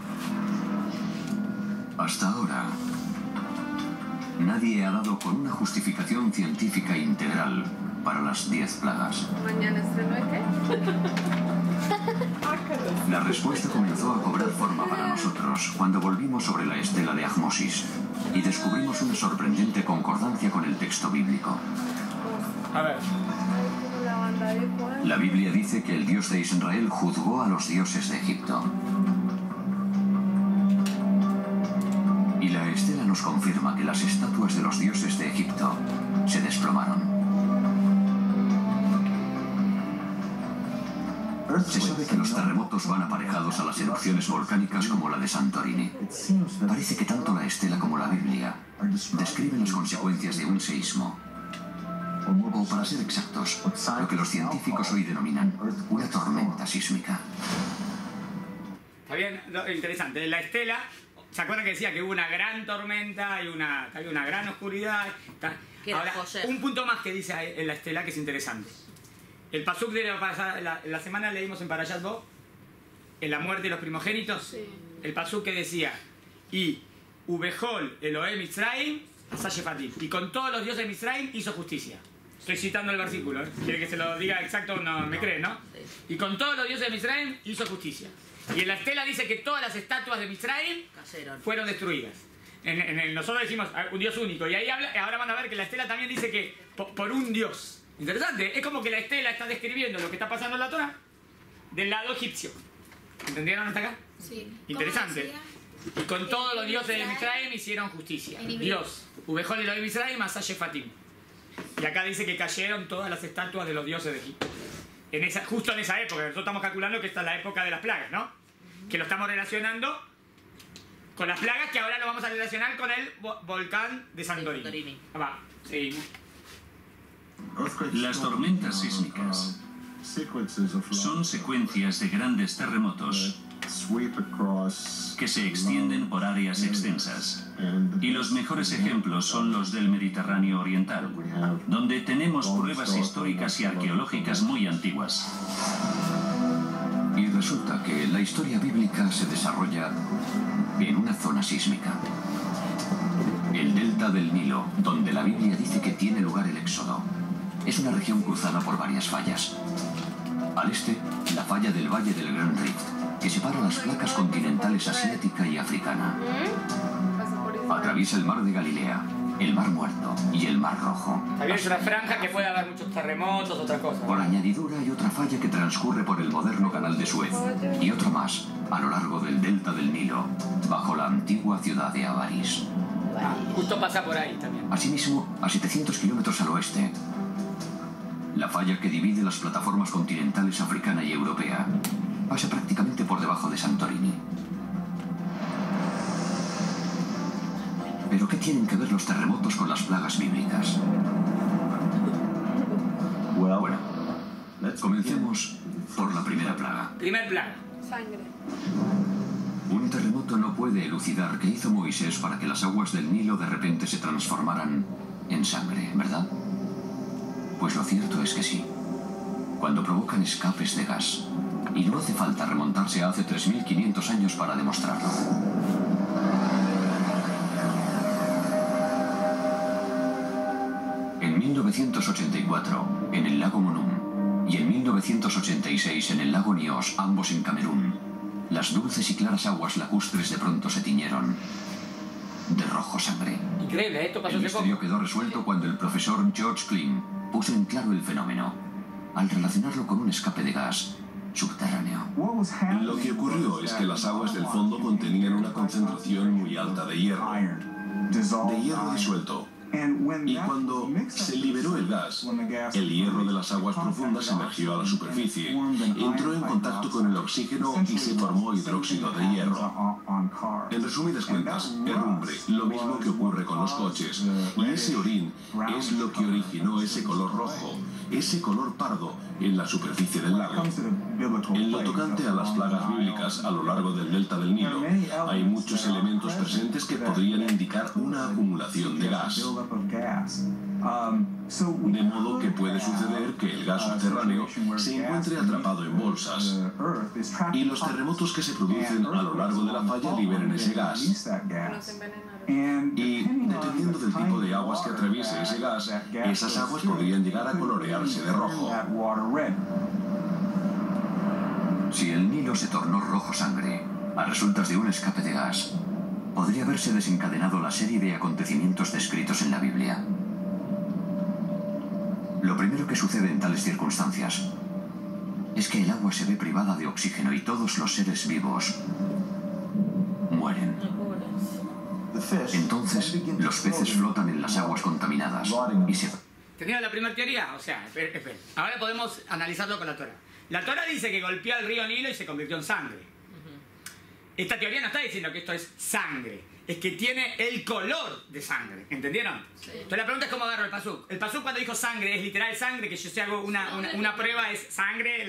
Hasta ahora, nadie ha dado con una justificación científica integral para las 10 plagas. ¿Mañana estreno de qué? La respuesta comenzó a cobrar forma para nosotros cuando volvimos sobre la estela de Ahmosis y descubrimos una sorprendente concordancia con el texto bíblico. A ver. La Biblia dice que el Dios de Israel juzgó a los dioses de Egipto. Y la estela nos nos confirma que las estatuas de los dioses de Egipto se desplomaron. Se sabe que los terremotos van aparejados a las erupciones volcánicas como la de Santorini. Parece que tanto la estela como la Biblia describen las consecuencias de un seísmo. O para ser exactos, lo que los científicos hoy denominan una tormenta sísmica. Está bien, interesante. La estela, ¿se acuerdan que decía que hubo una gran tormenta y había una gran oscuridad? Ahora, un punto más que dice en la estela que es interesante. El pasuk de la semana leímos en Parashat Bo, en la muerte de los primogénitos, sí. El pasuk que decía, y Ubehol Elohim Mitzrayim Asashefatim, y con todos los dioses de Mitzrayim hizo justicia. Estoy citando el versículo, ¿eh? Quiere que se lo diga exacto, no me cree, ¿no? Y con todos los dioses de Mitzrayim hizo justicia. Y en la estela dice que todas las estatuas de Mitzrayim fueron destruidas. Nosotros decimos un dios único, y ahí ahora van a ver que la estela también dice que por un dios. Interesante, es como que la estela está describiendo lo que está pasando en la Torah del lado egipcio. ¿Entendieron hasta acá? Sí. Interesante. Y con todos los dioses de Mitzrayim hicieron justicia. Dios, Ubehol Elohim Mitzrayim Asashefatim. Y acá dice que cayeron todas las estatuas de los dioses de Egipto. Justo en esa época, nosotros estamos calculando que esta es la época de las plagas, ¿no? Que lo estamos relacionando con las plagas, que ahora lo vamos a relacionar con el volcán de Santorini. Va, seguimos. Las tormentas sísmicas son secuencias de grandes terremotos que se extienden por áreas extensas. Y los mejores ejemplos son los del Mediterráneo Oriental, donde tenemos pruebas históricas y arqueológicas muy antiguas. Y resulta que la historia bíblica se desarrolla en una zona sísmica. El delta del Nilo, donde la Biblia dice que tiene lugar el éxodo. Es una región cruzada por varias fallas. Al este, la falla del Valle del Gran Rift, que separa las placas continentales asiática y africana. Atraviesa el mar de Galilea, el Mar Muerto y el Mar Rojo. Había una franja que puede haber muchos terremotos, otras cosas. Por añadidura hay otra falla que transcurre por el moderno Canal de Suez y otra más a lo largo del delta del Nilo, bajo la antigua ciudad de Avaris. Justo pasa por ahí también. Asimismo, a 700 kilómetros al oeste, la falla que divide las plataformas continentales africana y europea pasa prácticamente por debajo de Santorini. ¿Pero qué tienen que ver los terremotos con las plagas bíblicas? Bueno, comencemos por la primera plaga. Primer plaga. Sangre. Un terremoto no puede elucidar qué hizo Moisés para que las aguas del Nilo de repente se transformaran en sangre, ¿verdad? Pues lo cierto es que sí. Cuando provocan escapes de gas. Y no hace falta remontarse a hace 3.500 años para demostrarlo. En 1984, en el lago Monum, y en 1986 en el lago Nyos, ambos en Camerún, las dulces y claras aguas lacustres de pronto se tiñeron de rojo sangre. Increíble, esto pasó El misterio quedó resuelto cuando el profesor George Klein puso en claro el fenómeno, al relacionarlo con un escape de gas subterráneo. Lo que ocurrió es que las aguas del fondo contenían una concentración muy alta de hierro disuelto. Y cuando se liberó el gas, el hierro de las aguas profundas emergió a la superficie, entró en contacto con el oxígeno y se formó hidróxido de hierro. En resumidas cuentas, herrumbre, lo mismo que ocurre con los coches, y ese orín es lo que originó ese color rojo, ese color pardo en la superficie del lago. En lo tocante a las plagas bíblicas a lo largo del delta del Nilo, hay muchos elementos presentes que podrían indicar una acumulación de gas. De modo que puede suceder que el gas subterráneo se encuentre atrapado en bolsas y los terremotos que se producen a lo largo de la falla liberen ese gas. Y dependiendo del tipo de aguas que atraviese ese gas, esas aguas podrían llegar a colorearse de rojo. Si el Nilo se tornó rojo sangre a resultas de un escape de gas, podría haberse desencadenado la serie de acontecimientos descritos en la Biblia. Lo primero que sucede en tales circunstancias es que el agua se ve privada de oxígeno y todos los seres vivos mueren. Entonces, los peces flotan en las aguas contaminadas y se... ¿Entendieron la primera teoría? O sea, espera. Ahora podemos analizarlo con la Torá. La Torá dice que golpeó al río Nilo y se convirtió en sangre. Esta teoría no está diciendo que esto es sangre, es que tiene el color de sangre. ¿Entendieron? Sí. Entonces la pregunta es cómo agarro el pasuk. El pasuk cuando dijo sangre es literal sangre, que yo si hago una prueba es sangre,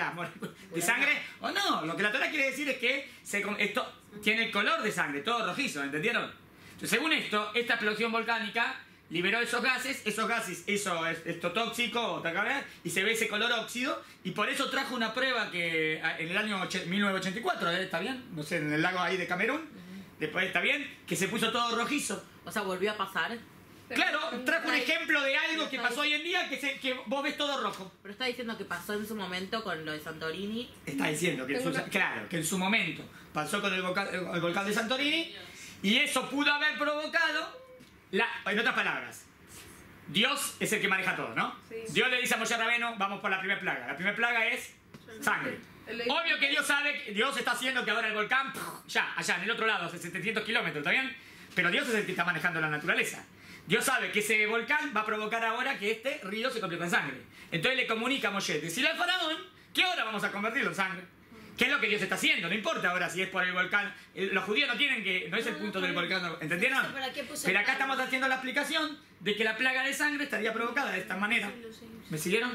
de sangre o no. Lo que la Torá quiere decir es que esto tiene el color de sangre, todo rojizo, ¿entendieron? Entonces según esto, esta explosión volcánica liberó esos gases, eso es esto tóxico, y se ve ese color óxido, y por eso trajo una prueba que en el año 1984, ¿está bien? No sé, en el lago ahí de Camerún, después está bien, que se puso todo rojizo. O sea, volvió a pasar. Claro, trajo un ejemplo de algo que pasó hoy en día que vos ves todo rojo. Pero está diciendo que pasó en su momento con lo de Santorini. Está diciendo que en su momento pasó con el volcán de Santorini, y eso pudo haber provocado... en otras palabras, Dios es el que maneja todo, ¿no? Sí. Dios le dice a Moshe Rabbeinu, vamos por la primera plaga. La primera plaga es sangre. Obvio que Dios sabe, Dios está haciendo que ahora el volcán, allá en el otro lado, hace 700 kilómetros, ¿está bien? Pero Dios es el que está manejando la naturaleza. Dios sabe que ese volcán va a provocar ahora que este río se convierta en sangre. Entonces le comunica a Moshe, decirle al faraón, que ahora vamos a convertirlo en sangre. ¿Qué es lo que Dios está haciendo? No importa ahora si es por el volcán. Los judíos no tienen que... No es el punto del volcán, ¿entendieron? Pero acá estamos haciendo la explicación de que la plaga de sangre estaría provocada de esta manera. ¿Me siguieron?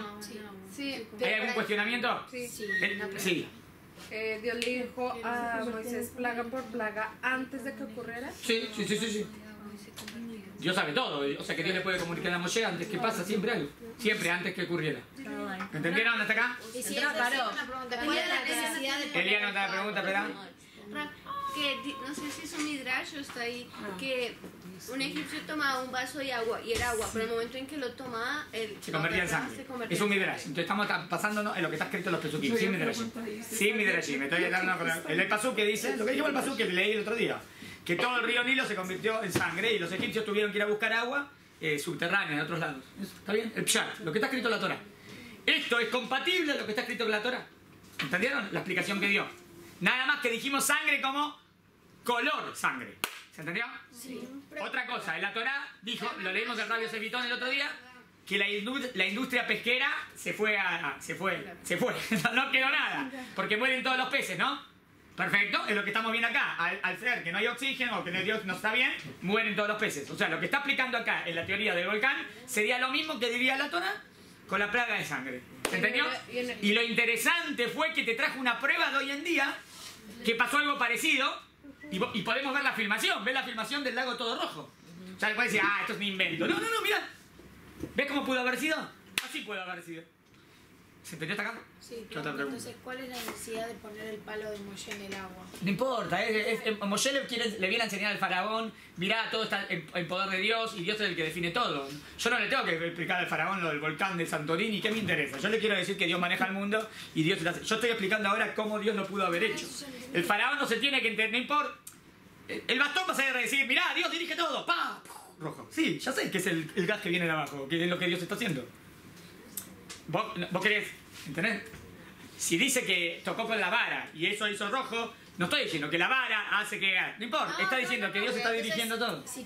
Sí. ¿Hay algún cuestionamiento? Sí. Dios le dijo a Moisés plaga por plaga antes de que ocurriera. Sí. Dios sabe todo. O sea que Dios le puede comunicar a Moshe antes que pasa siempre algo. Siempre antes que ocurriera. ¿Entendieron hasta acá? Y si una pregunta, ¿cuál es la necesidad de poner Eliana, otra pregunta, ¿verdad? Que no sé si es un midrash o está ahí, que un egipcio tomaba un vaso de agua y era agua, pero el momento en que lo tomaba, se convertía en sangre. Es un midrash. Entonces estamos pasándonos en lo que está escrito en los pesukim, sin midrash. Sin midrash. Me estoy dando con el pasuk que dice, lo que dijo el pasuk que leí el otro día, que todo el río Nilo se convirtió en sangre y los egipcios tuvieron que ir a buscar agua subterránea en otros lados. ¿Está bien? El pshat, lo que está escrito en la Torah. Esto es compatible a lo que está escrito en la Torah. ¿Entendieron? La explicación que dio. Nada más que dijimos sangre como color sangre. ¿Se entendió? Sí. Otra cosa, en la Torah dijo, lo leímos del Rabio Sefitón el otro día, que la industria pesquera se fue. No quedó nada. Porque mueren todos los peces, ¿no? Perfecto, es lo que estamos viendo acá. Al ser que no hay oxígeno o que Dios no está bien, mueren todos los peces. O sea, lo que está aplicando acá en la teoría del volcán sería lo mismo que diría la Torah con la plaga de sangre. ¿Se entendió? Y lo interesante fue que te trajo una prueba de hoy en día que pasó algo parecido y podemos ver la filmación. ¿Ves la filmación del lago todo rojo? O sea, le puedes decir, esto es un invento. No, mira. ¿Ves cómo pudo haber sido? Así pudo haber sido. ¿Se entendió hasta acá? Sí, pero entonces, ¿cuál es la necesidad de poner el palo de Moshe en el agua? No importa, Moshe le viene a enseñar al faraón, mirá, todo está en poder de Dios y Dios es el que define todo. Yo no le tengo que explicar al faraón lo del volcán de Santorini, ¿qué me interesa? Yo le quiero decir que Dios maneja el mundo y Dios lo hace. Yo estoy explicando ahora cómo Dios lo pudo haber hecho. El faraón no se tiene que entender, no importa. El bastón va a ser decir, mirá, Dios dirige todo, ¡pah! Rojo. Sí, ya sé que es el gas que viene de abajo, que es lo que Dios está haciendo. ¿Vos querés? ¿Entendés? Si dice que tocó con la vara y eso hizo rojo, no estoy diciendo que la vara hace que... No importa, está diciendo que Dios está dirigiendo todo. Si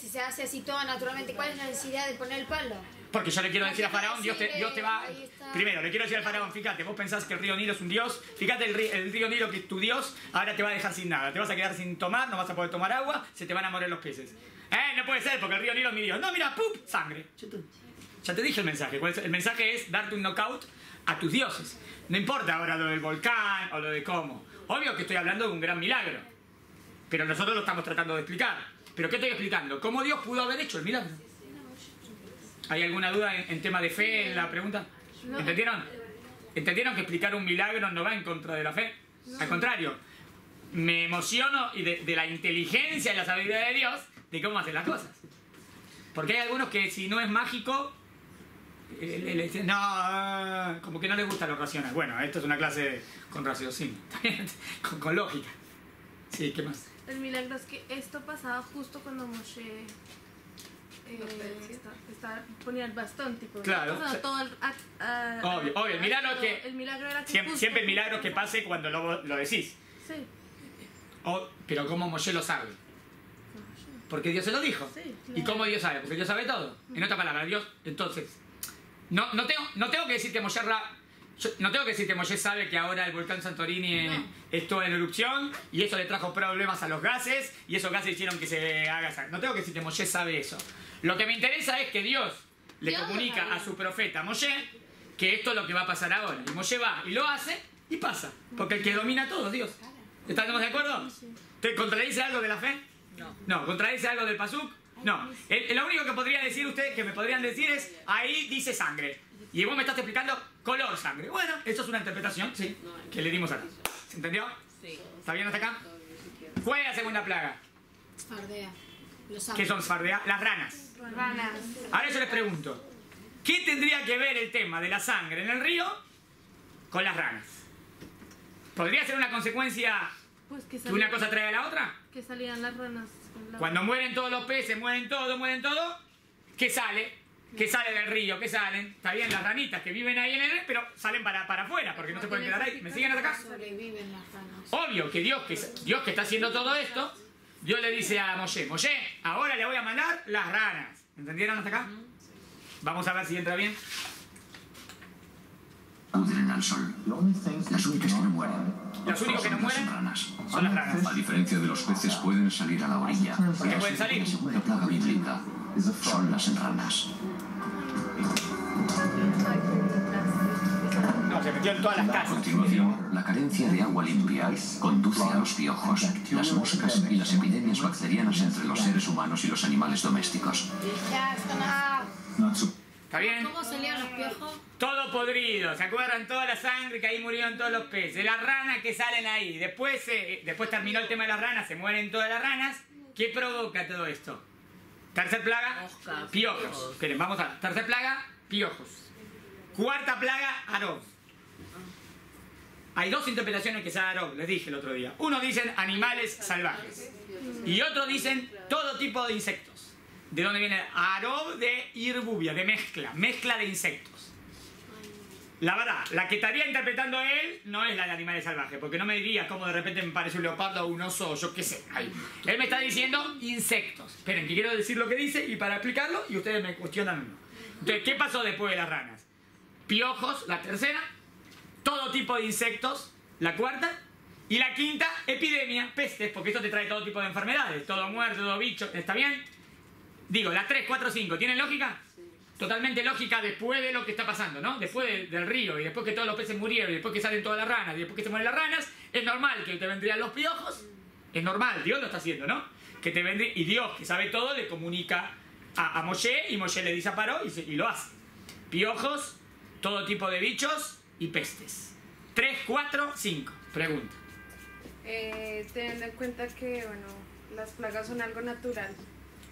se hace así todo naturalmente, ¿cuál es la necesidad de poner el palo? Porque yo le quiero decir a Faraón, Dios te va... Primero, le quiero decir al Faraón, fíjate, vos pensás que el río Nilo es un dios, fíjate el río Nilo que es tu dios, ahora te va a dejar sin nada, te vas a quedar sin tomar, no vas a poder tomar agua, se te van a morir los peces. No puede ser porque el río Nilo es mi dios. No, mira, ¡pup! Sangre. Ya te dije el mensaje. El mensaje es darte un knockout a tus dioses. No importa ahora lo del volcán o lo de cómo. Obvio que estoy hablando de un gran milagro. Pero nosotros lo estamos tratando de explicar. ¿Pero qué estoy explicando? ¿Cómo Dios pudo haber hecho el milagro? ¿Hay alguna duda en tema de fe en la pregunta? ¿Entendieron? ¿Entendieron que explicar un milagro no va en contra de la fe? Al contrario, me emociono y de la inteligencia y la sabiduría de Dios de cómo hacer las cosas. Porque hay algunos que si no es mágico... le dicen, no, como que no les gusta lo racional. Bueno, esto es una clase con raciocinio, con lógica. Sí, ¿qué más? El milagro es que esto pasaba justo cuando Moshe ponía el bastón, tipo. Claro. Todo obvio, el milagro es que... El milagro era que siempre el milagro es que pase cuando lo decís. Sí. Pero ¿cómo Moshe lo sabe? Porque Dios se lo dijo. Sí, claro. ¿Y cómo Dios sabe? Porque Dios sabe todo. En otra palabra, Dios, entonces, no tengo que decir que Moshe no tengo que decir que Moshe sabe que ahora el volcán Santorini estuvo en erupción y eso le trajo problemas a los gases y esos gases hicieron que se haga sangre. No tengo que decir que Moshe sabe eso. Lo que me interesa es que Dios le comunica a su profeta Moshe que esto es lo que va a pasar ahora. Y Moshe va y lo hace y pasa. Porque el que domina todo es Dios. ¿Estamos de acuerdo? ¿Te contradice algo de la fe? No. ¿Contradice algo del pasuk? No. Lo único que podría decir ustedes, que me podrían decir es, ahí dice sangre. Y vos me estás explicando color sangre. Bueno, eso es una interpretación, sí, que le dimos acá. ¿Se entendió? Sí. ¿Está bien hasta acá? ¿Cuál es la segunda plaga? Sfardea. ¿Qué son sfardea? Las ranas. Ranas. Ahora yo les pregunto, ¿qué tendría que ver el tema de la sangre en el río con las ranas? ¿Podría ser una consecuencia Pues que una cosa traiga a la otra? Que salían las ranas. Con la... Cuando mueren todos los peces, mueren todo, ¿qué sale? ¿Qué sale del río? ¿Qué salen? Está bien, las ranitas que viven ahí en el pero salen para afuera porque no se pueden quedar ahí. ¿Me siguen hasta acá? Sobreviven las ranas. Obvio que Dios que está haciendo todo esto, Dios le dice a Moshe, ahora le voy a mandar las ranas. ¿Entendieron hasta acá? Vamos a ver si entra bien. Pudren al sol. Las únicas que no mueren. Los únicos que no mueren son ranas. son las ranas. A diferencia de los peces, pueden salir a la orilla. ¿Por qué pueden salir? La segunda plaga bíblica son las ranas. No, se metió en todas las A casas. continuación, la carencia de agua limpia conduce a los piojos, las moscas y las epidemias bacterianas entre los seres humanos y los animales domésticos. Ya está. ¿Está bien? ¿Cómo salían los piojos? Todo podrido, ¿se acuerdan? Toda la sangre que ahí murieron todos los peces, las ranas que salen ahí. Después terminó el tema de las ranas, se mueren todas las ranas. ¿Qué provoca todo esto? Tercer plaga, Moscas. piojos. Esperen, vamos a ver. Tercer plaga, piojos. Cuarta plaga, Arob. Hay dos interpretaciones que se da Arob, les dije el otro día. Uno dicen animales salvajes y otro dicen todo tipo de insectos. ¿De dónde viene? Arob de irbubia, de mezcla de insectos. La verdad, la que estaría interpretando él no es la de animales salvajes, porque no me diría cómo de repente me parece un leopardo o un oso o yo qué sé. Ahí. Él me está diciendo insectos. Esperen, que quiero decir lo que dice y para explicarlo y ustedes me cuestionan uno. Entonces, ¿qué pasó después de las ranas? Piojos, la tercera. Todo tipo de insectos, la cuarta. Y la quinta, epidemia, pestes, porque esto te trae todo tipo de enfermedades. Todo muerto, todo bicho, ¿está bien? Digo, las 3, 4, 5, ¿tienen lógica? Totalmente lógica después de lo que está pasando, ¿no? Después del río y después que todos los peces murieron y después que salen todas las ranas y después que se mueren las ranas, es normal que te vendrían los piojos. Es normal, Dios lo está haciendo, ¿no? Que te vendría, y Dios, que sabe todo, le comunica a Moshe y Moshe le dice a Paró y lo hace. Piojos, todo tipo de bichos y pestes. 3, 4, 5. Pregunta. Teniendo en cuenta que, bueno, las plagas son algo natural.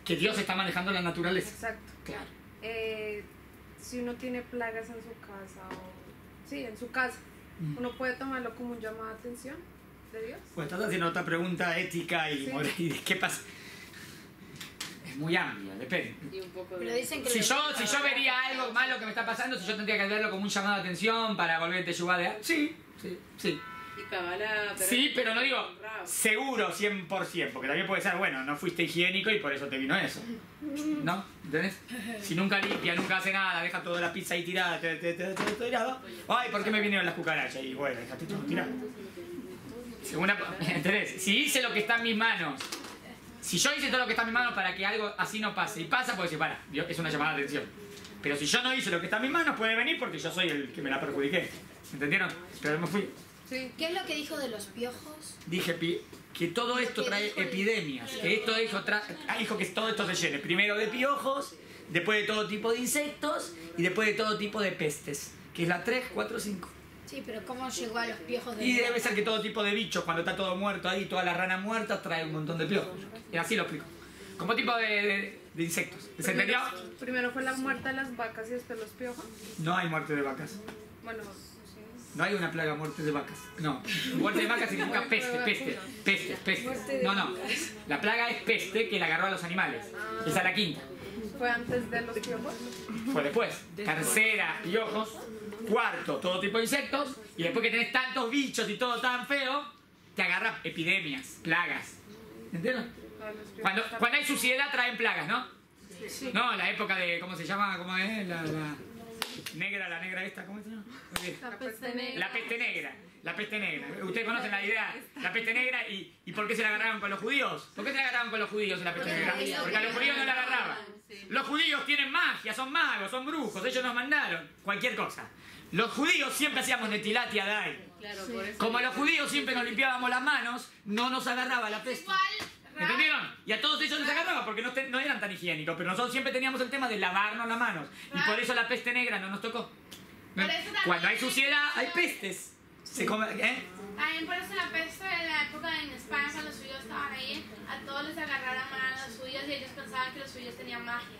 Que Dios está manejando la naturaleza. Exacto. Claro. Si uno tiene plagas en su casa, en su casa, ¿uno puede tomarlo como un llamado de atención de Dios? Pues estás haciendo otra pregunta ética y moral. ¿Y de qué pasa? Es muy amplia, depende. Y un poco Pero de... dicen que Si yo vería algo malo que me está pasando, si yo tendría que verlo como un llamado de atención para volverte a de... Sí. Y Kabbalah, Sí, pero no digo seguro 100%, porque también puede ser, bueno, no fuiste higiénico y por eso te vino eso. ¿No? ¿Entendés? Si nunca limpia, nunca hace nada, deja toda la pizza ahí tirada, tirado. Ay, ¿por qué me vinieron las cucarachas? Y bueno, dejaste todo tirado. ¿Entendés? Si hice lo que está en mis manos, si yo hice todo lo que está en mis manos para que algo así no pase, y pasa, pues decir, para, es una llamada de atención. Pero si yo no hice lo que está en mis manos, puede venir porque yo soy el que me la perjudiqué. ¿Entendieron? Pero me fui. Sí. ¿Qué es lo que dijo de los piojos? Dije que todo esto trae epidemias, que esto dijo que todo esto se llene. Primero de piojos, después de todo tipo de insectos y después de todo tipo de pestes. Que es la 3, 4, 5. Sí, pero ¿cómo llegó a los piojos de Y debe ser que todo tipo de bichos, cuando está todo muerto ahí, todas las ranas muertas, trae un montón de piojos. Y así lo explico. Como tipo de insectos. ¿Se entendió? Primero fue la muerte de las vacas y después los piojos. No hay muerte de vacas. Bueno, No hay una plaga muerte de vacas. No. Muerte de vacas significa peste. No. La plaga es peste que la agarró a los animales. Esa es la quinta. ¿Fue antes de los piojos? Fue después. Tercera, piojos. Cuarto, todo tipo de insectos. Y después que tenés tantos bichos y todo tan feo, te agarra epidemias, plagas. ¿Entiendes? Cuando hay suciedad traen plagas, ¿no? Sí. No, la época de, ¿cómo se llama? ¿Cómo es? La negra esta, ¿cómo se llama? La peste negra. La peste negra. La peste negra. Ustedes conocen la idea, la peste negra y por qué se la agarraron con los judíos. ¿Por qué se la agarraron con los judíos en la peste negra? Porque a los judíos no la agarraban. Los judíos tienen magia, son magos, son brujos, ellos nos mandaron cualquier cosa. Los judíos siempre hacíamos netilat y adai. Como los judíos siempre nos limpiábamos las manos, no nos agarraba la peste. ¿Entendieron? Y a todos ellos les agarraba porque no eran tan higiénicos, pero nosotros siempre teníamos el tema de lavarnos las manos. Y por eso la peste negra no nos tocó. Cuando hay suciedad, hay pestes. Se come, También por eso la peste en la época en España, cuando los suyos estaban ahí, a todos les agarraron mal a los suyos y ellos pensaban que los suyos tenían magia.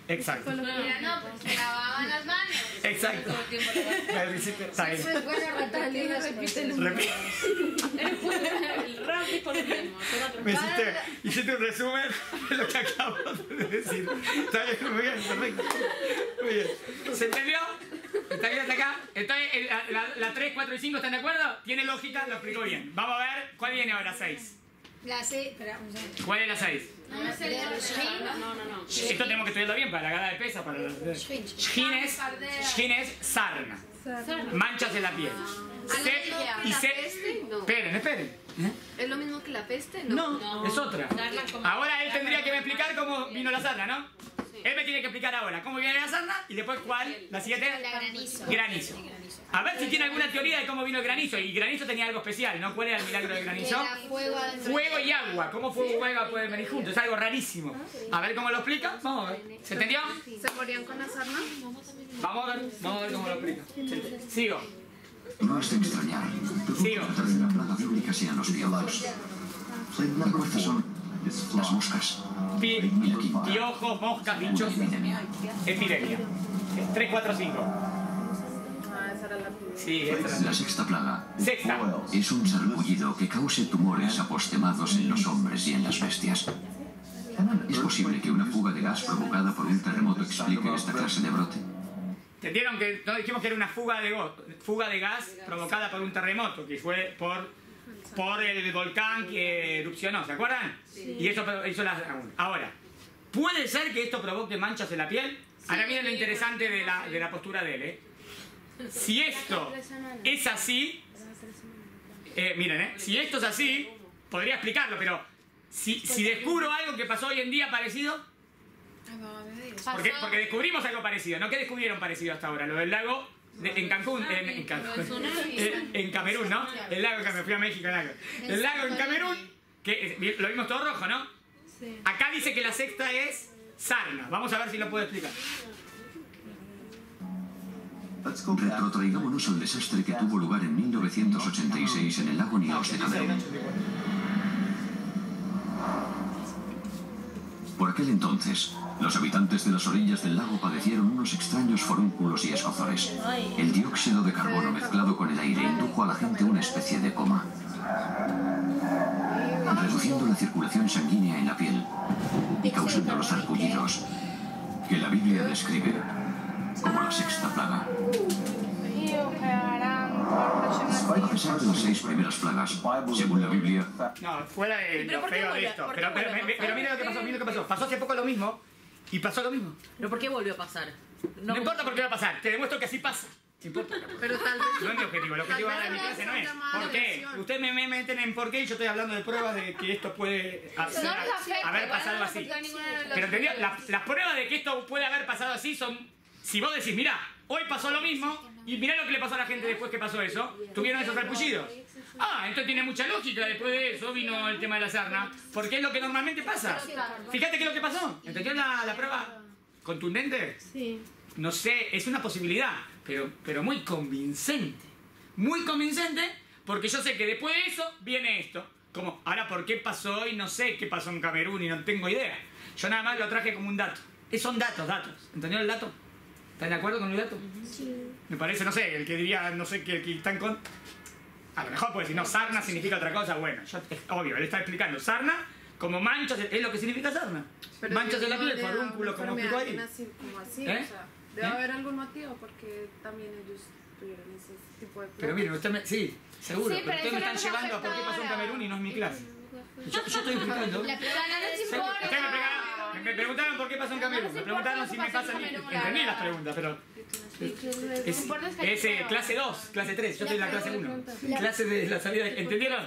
Exacto. No, pues se lavaban las manos. Exacto. Está bien. Hiciste un resumen de lo que acabo de decir. Está bien, muy bien, perfecto. Muy bien. ¿Se entendió? ¿Está bien hasta acá? Entonces, la 3, 4 y 5, ¿están de acuerdo? Tiene lógica, lo explico bien. Vamos a ver, ¿cuál viene ahora? 6. La 6, espera, un segundo. ¿Cuál es la 6? No. Esto tenemos que estudiarlo bien para la gala de pesa. Para Shhin es sarna. Manchas en la piel. Esperen. ¿Es lo mismo que la peste? No, es otra. Ahora él tendría que me explicar cómo vino la sarna, ¿no? Él me tiene que explicar ahora cómo viene la sarna y después cuál, la siguiente. Granizo. A ver si tiene alguna teoría de cómo vino el granizo. Y granizo tenía algo especial, ¿no? ¿Cuál era el milagro del granizo? Fuego y agua. ¿Cómo fuego y agua pueden venir juntos? Es algo rarísimo. A ver cómo lo explica. Vamos a ver. ¿Se entendió? ¿Se morían con la sarna? Vamos a ver cómo lo explica. Sigo. No es de extrañar. Sigo. La tercera plaga bíblica sean los piojos. La cuarta son las moscas. Piojos, moscas, bichos. Epidemia. 3, 4, 5. Sí, La sexta plaga Sexta. es un sarpullido que cause tumores apostemados en los hombres y en las bestias. ¿Es posible que una fuga de gas provocada por un terremoto explique esta clase de brote? ¿Entendieron que no dijimos que era una fuga de gas provocada por un terremoto, que fue por el volcán que erupcionó, ¿se acuerdan? Sí. Y eso hizo la... Ahora, ¿puede ser que esto provoque manchas en la piel? Ahora miren lo interesante de la postura de él, ¿eh? Si esto es así, miren, si esto es así, podría explicarlo, pero si descubro algo que pasó hoy en día parecido, porque descubrimos algo parecido, ¿no? ¿Qué descubrieron parecido hasta ahora? Lo del lago en Cancún, en Camerún, ¿no? El lago que me fui a México, el lago en Camerún, que lo vimos todo rojo, ¿no? Acá dice que la sexta es sarna. Vamos a ver si lo puedo explicar. Retrotraigámonos al desastre que tuvo lugar en 1986 en el lago Nios de Camerún. Por aquel entonces, los habitantes de las orillas del lago padecieron unos extraños forúnculos y escozores. El dióxido de carbono mezclado con el aire indujo a la gente una especie de coma, reduciendo la circulación sanguínea en la piel y causando los sarpullidos que la Biblia describe como la sexta plaga. A pesar de las 6 primeras plagas, según la Biblia... No, fuera de lo feo de esto. Pero mira lo que pasó, Pasó hace poco lo mismo y pasó lo mismo. ¿Pero por qué volvió a pasar? No importa por qué va a pasar, te demuestro que así pasa. Pero tal vez... No es mi objetivo, el objetivo de mi clase no es. ¿Por qué? Ustedes me meten en por qué y yo estoy hablando de pruebas de que esto puede haber pasado así. Pero ¿entendió? Las pruebas de que esto puede haber pasado así son... Si vos decís, mirá, hoy pasó lo mismo y mirá lo que le pasó a la gente después que pasó eso, tuvieron esos sarpullidos. Entonces tiene mucha lógica, después de eso vino el tema de la sarna, porque es lo que normalmente pasa. Fíjate qué es lo que pasó. ¿Entendió la prueba contundente? Sí. No sé, es una posibilidad, pero muy convincente. Muy convincente, porque yo sé que después de eso viene esto. Como, ahora, ¿por qué pasó hoy? No sé qué pasó en Camerún y no tengo idea. Yo nada más lo traje como un dato. Son datos. ¿Entendió el dato? ¿Están de acuerdo con el dato? Sí. Me parece, no sé, el que diría, no sé, que están con... A lo mejor puede decir, no, sarna significa otra cosa. Bueno, es obvio, él está explicando. Sarna, como manchas, es lo que significa sarna. Pero manchas de la piel, forúnculo, como explicó ahí. Como así, o sea, debe haber algún motivo porque también ellos tuvieron ese tipo de plagas. Pero miren, usted me... Sí, seguro, pero ustedes me están llevando a por qué pasó en Camerún y no es mi clase. Yo estoy explicando. La plaga no les importa. Ustedes me preguntaron por qué pasó en Camerún. Me preguntaron si me pasa a mí. Entendí las preguntas, pero... Es clase 2, clase 3. Yo estoy en la clase 1. Clase de la salida. ¿Entendieron?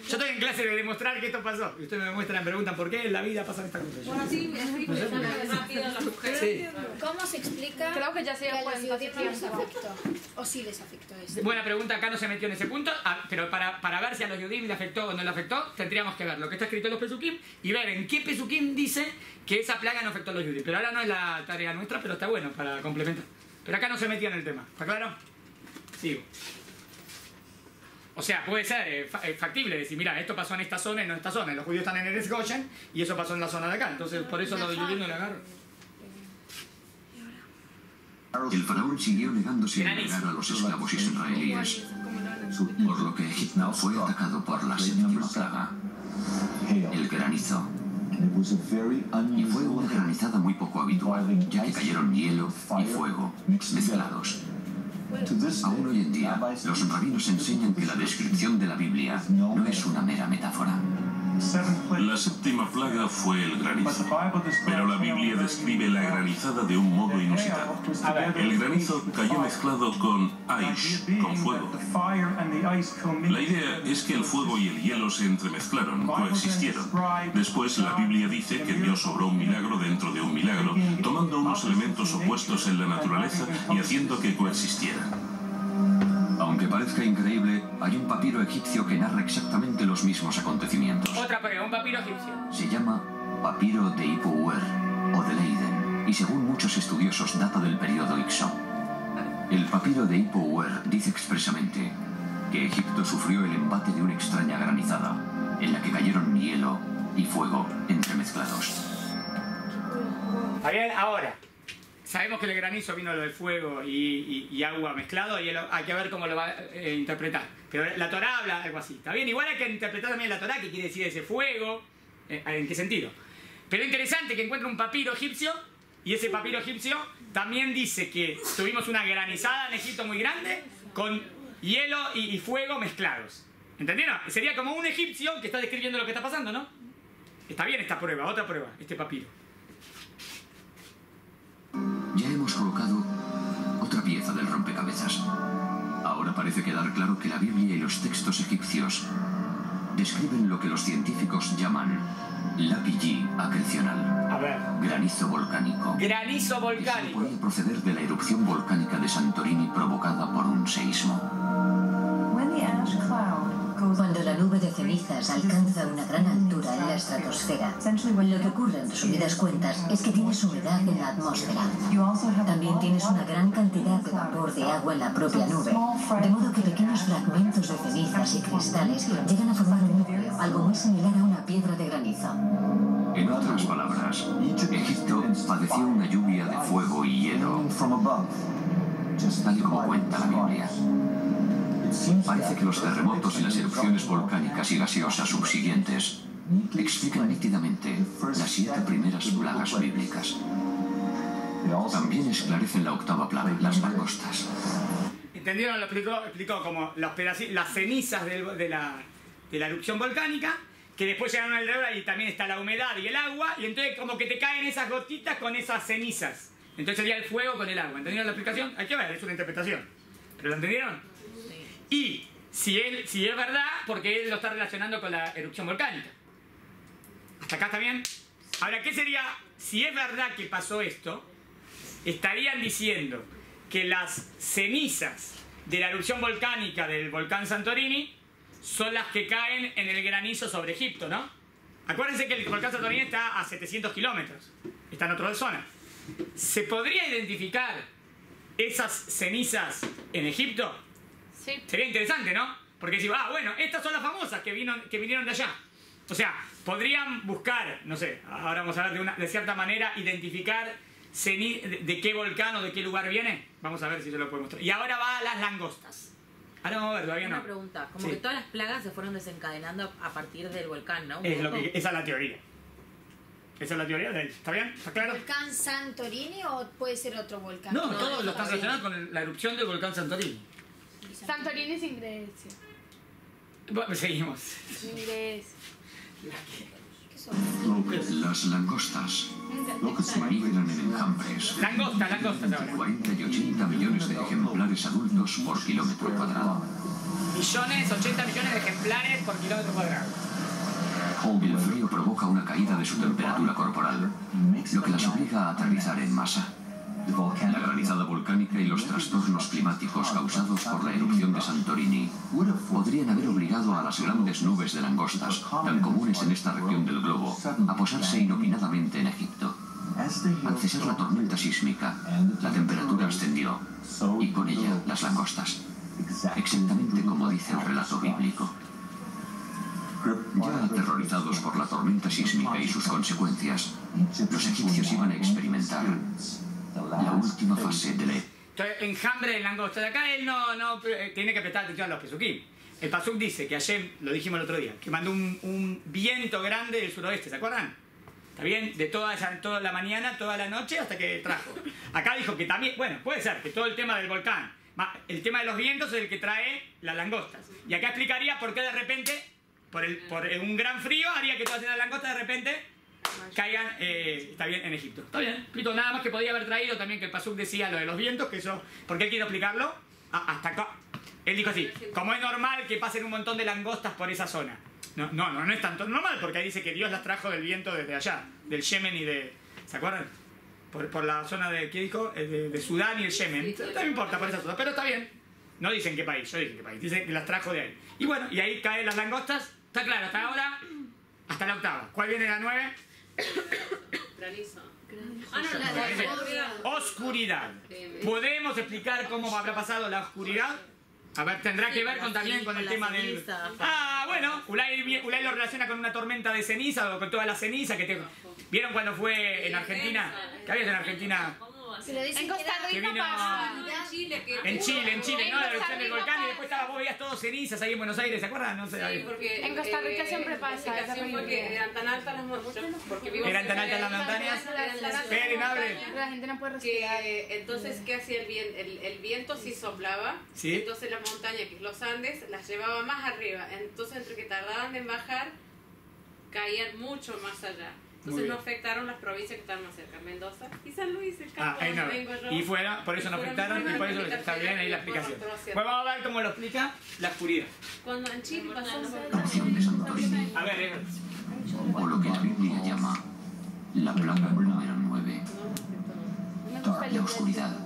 Yo estoy en clase de demostrar que esto pasó. Y ustedes me muestran, me preguntan por qué en la vida pasan estas cosas. Bueno, sí, sí. ¿Cómo se explica? Creo que ya se dio cuenta hace no les tiempo. afectó? ¿O sí les afectó esto? Buena pregunta, acá no se metió en ese punto, pero para ver si a los Yudim le afectó o no le afectó, tendríamos que ver lo que está escrito en los Pesukim y ver en qué Pesukim dice que esa plaga no afectó a los Yudim. Pero ahora no es la tarea nuestra, pero está bueno para complementar. Pero acá no se metía en el tema, ¿está claro? Sigo. O sea, puede ser factible decir, mira, esto pasó en esta zona y no en esta zona. Los judíos están en Eretz Goshen y eso pasó en la zona de acá. Entonces, por eso los Yudim no le agarran. El faraón siguió negándose a entregar a los esclavos israelíes, por lo que Egipto fue atacado por la séptima plaga, el granizo. Y fue una granizada muy poco habitual, ya que cayeron hielo y fuego mezclados. Aún hoy en día, los rabinos enseñan que la descripción de la Biblia no es una mera metáfora. La séptima plaga fue el granizo, pero la Biblia describe la granizada de un modo inusitado. El granizo cayó mezclado con aish, con fuego. La idea es que el fuego y el hielo se entremezclaron, coexistieron. Después la Biblia dice que Dios obró un milagro dentro de un milagro, tomando unos elementos opuestos en la naturaleza y haciendo que coexistieran. Aunque parezca increíble, hay un papiro egipcio que narra exactamente los mismos acontecimientos. Otra prueba, un papiro egipcio. Se llama Papiro de Ipuwer o de Leiden, y según muchos estudiosos data del periodo Ixo. El papiro de Ipuwer dice expresamente que Egipto sufrió el embate de una extraña granizada, en la que cayeron hielo y fuego entremezclados. ¿Está bien? Ahora, sabemos que el granizo vino del fuego y agua mezclado y hay que ver cómo lo va a interpretar. Pero la Torá habla algo así. ¿Está bien? Igual hay que interpretar también la Torá, qué quiere decir ese fuego, en qué sentido. Pero es interesante que encuentre un papiro egipcio y ese papiro egipcio también dice que tuvimos una granizada en Egipto muy grande con hielo y fuego mezclados. ¿Entendieron? Sería como un egipcio que está describiendo lo que está pasando, ¿no? Está bien esta prueba, otra prueba, este papiro. Ya hemos colocado otra pieza del rompecabezas. Ahora parece quedar claro que la Biblia y los textos egipcios describen lo que los científicos llaman lapilli acrecional. A ver. Granizo volcánico. Granizo volcánico. Puede proceder de la erupción volcánica de Santorini provocada por un seísmo. Cuando la nube de cenizas alcanza una gran altura en la estratosfera, lo que ocurre en resumidas cuentas es que tienes humedad en la atmósfera. También tienes una gran cantidad de vapor de agua en la propia nube, de modo que pequeños fragmentos de cenizas y cristales llegan a formar un núcleo, algo muy similar a una piedra de granizo. En otras palabras, Egipto padeció una lluvia de fuego y hielo, tal como cuenta la Biblia. Parece que los terremotos y las erupciones volcánicas y gaseosas subsiguientes explican nítidamente las 7 primeras plagas bíblicas. También esclarecen la 8ª plaga, las langostas. ¿Entendieron? Lo explicó como las cenizas de la erupción volcánica, que después llegaron alrededor y también está la humedad y el agua, y entonces como que te caen esas gotitas con esas cenizas. Entonces sería el fuego con el agua. ¿Entendieron la explicación? Hay que ver, es una interpretación. ¿Pero lo entendieron? Y si es verdad, porque él lo está relacionando con la erupción volcánica. ¿Hasta acá está bien? Ahora, ¿qué sería? Si es verdad que pasó esto, estarían diciendo que las cenizas de la erupción volcánica del volcán Santorini son las que caen en el granizo sobre Egipto, ¿no? Acuérdense que el volcán Santorini está a 700 kilómetros. Está en otra zona. ¿Se podría identificar esas cenizas en Egipto? Sí. Sería interesante, ¿no? Porque decimos, bueno, estas son las famosas que vinieron de allá. O sea, podrían buscar, no sé, ahora vamos a ver de cierta manera, identificar de qué volcán o de qué lugar viene. Vamos a ver si se lo puedo mostrar. Y ahora va a las langostas. Ahora vamos a ver, todavía no. Una pregunta, como que todas las plagas se fueron desencadenando a partir del volcán, ¿no? Esa es la teoría. Esa es la teoría de él. ¿Está bien? ¿Está claro? ¿Volcán Santorini o puede ser otro volcán? No, todos lo están relacionando con la erupción del volcán Santorini. Santorini sin Grecia. Bueno, seguimos. Inglés. Las langostas migran en enjambres. Langosta Entre 40 y 80 millones de ejemplares adultos por kilómetro cuadrado. Millones, 80 millones de ejemplares por kilómetro cuadrado. El frío provoca una caída de su temperatura corporal, lo que las obliga a aterrizar en masa. La granizada volcánica y los trastornos climáticos causados por la erupción de Santorini podrían haber obligado a las grandes nubes de langostas, tan comunes en esta región del globo, a posarse inopinadamente en Egipto. Al cesar la tormenta sísmica, la temperatura ascendió, y con ella las langostas, exactamente como dice el relato bíblico. Ya aterrorizados por la tormenta sísmica y sus consecuencias, los egipcios iban a experimentar la última fase de enjambre de langosta. De acá él no tiene que prestar atención a los pesukim. El pasuk dice que Hashem, lo dijimos el otro día, que mandó un viento grande del suroeste, ¿se acuerdan? ¿Está bien? De toda la mañana, toda la noche, hasta que trajo. Acá dijo que también, bueno, puede ser que todo el tema del volcán, el tema de los vientos es el que trae las langostas. Y acá explicaría por qué de repente, por un gran frío, haría que todas las langostas de repente caigan, está bien, en Egipto. Está bien, explico nada más que podía haber traído también que el pasuk decía lo de los vientos, que eso, ¿por qué quiero explicarlo? Hasta acá. Él dijo así, como es normal que pasen un montón de langostas por esa zona. No es tanto normal, porque ahí dice que Dios las trajo del viento desde allá, del Yemen y de... ¿Se acuerdan? Por la zona de, ¿qué dijo? De Sudán y el Yemen. No me importa por esa zona, pero está bien. No dicen qué país, yo dije qué país. Dicen que las trajo de ahí. Y bueno, y ahí caen las langostas. Está claro, hasta ahora, hasta la octava. ¿Cuál viene la 9? Granizo. Oscuridad. ¿Podemos explicar cómo habrá pasado la oscuridad? A ver, tendrá que ver también con el tema del... bueno, Ulay lo relaciona con una tormenta de ceniza o con toda la ceniza que te... ¿Vieron cuando fue en Argentina? ¿Qué había en Argentina? En Costa Rica pasa. En Chile, ¿no? La erupción del volcán y después vos veías todos cenizas ahí en Buenos Aires, ¿se acuerdan? No sé. Sí, porque en Costa Rica siempre pasa. Porque eran tan altas las montañas. Eran tan altas las montañas. La gente no puede respirar. Entonces, ¿qué hacía el viento? El viento sí soplaba. ¿Sí? Entonces la montaña, que es los Andes, las llevaba más arriba. Entonces, entre que tardaban en bajar, caían mucho más allá. Entonces no afectaron las provincias que estaban más cerca, Mendoza y San Luis, el campo donde vengo yo. Y fuera, por eso no afectaron y por eso está bien ahí la explicación. Bueno, vamos a ver cómo lo explica la oscuridad. Cuando en Chile pasó canción de Santorini. A ver, o lo que la Biblia llama la plaga número 9, la oscuridad.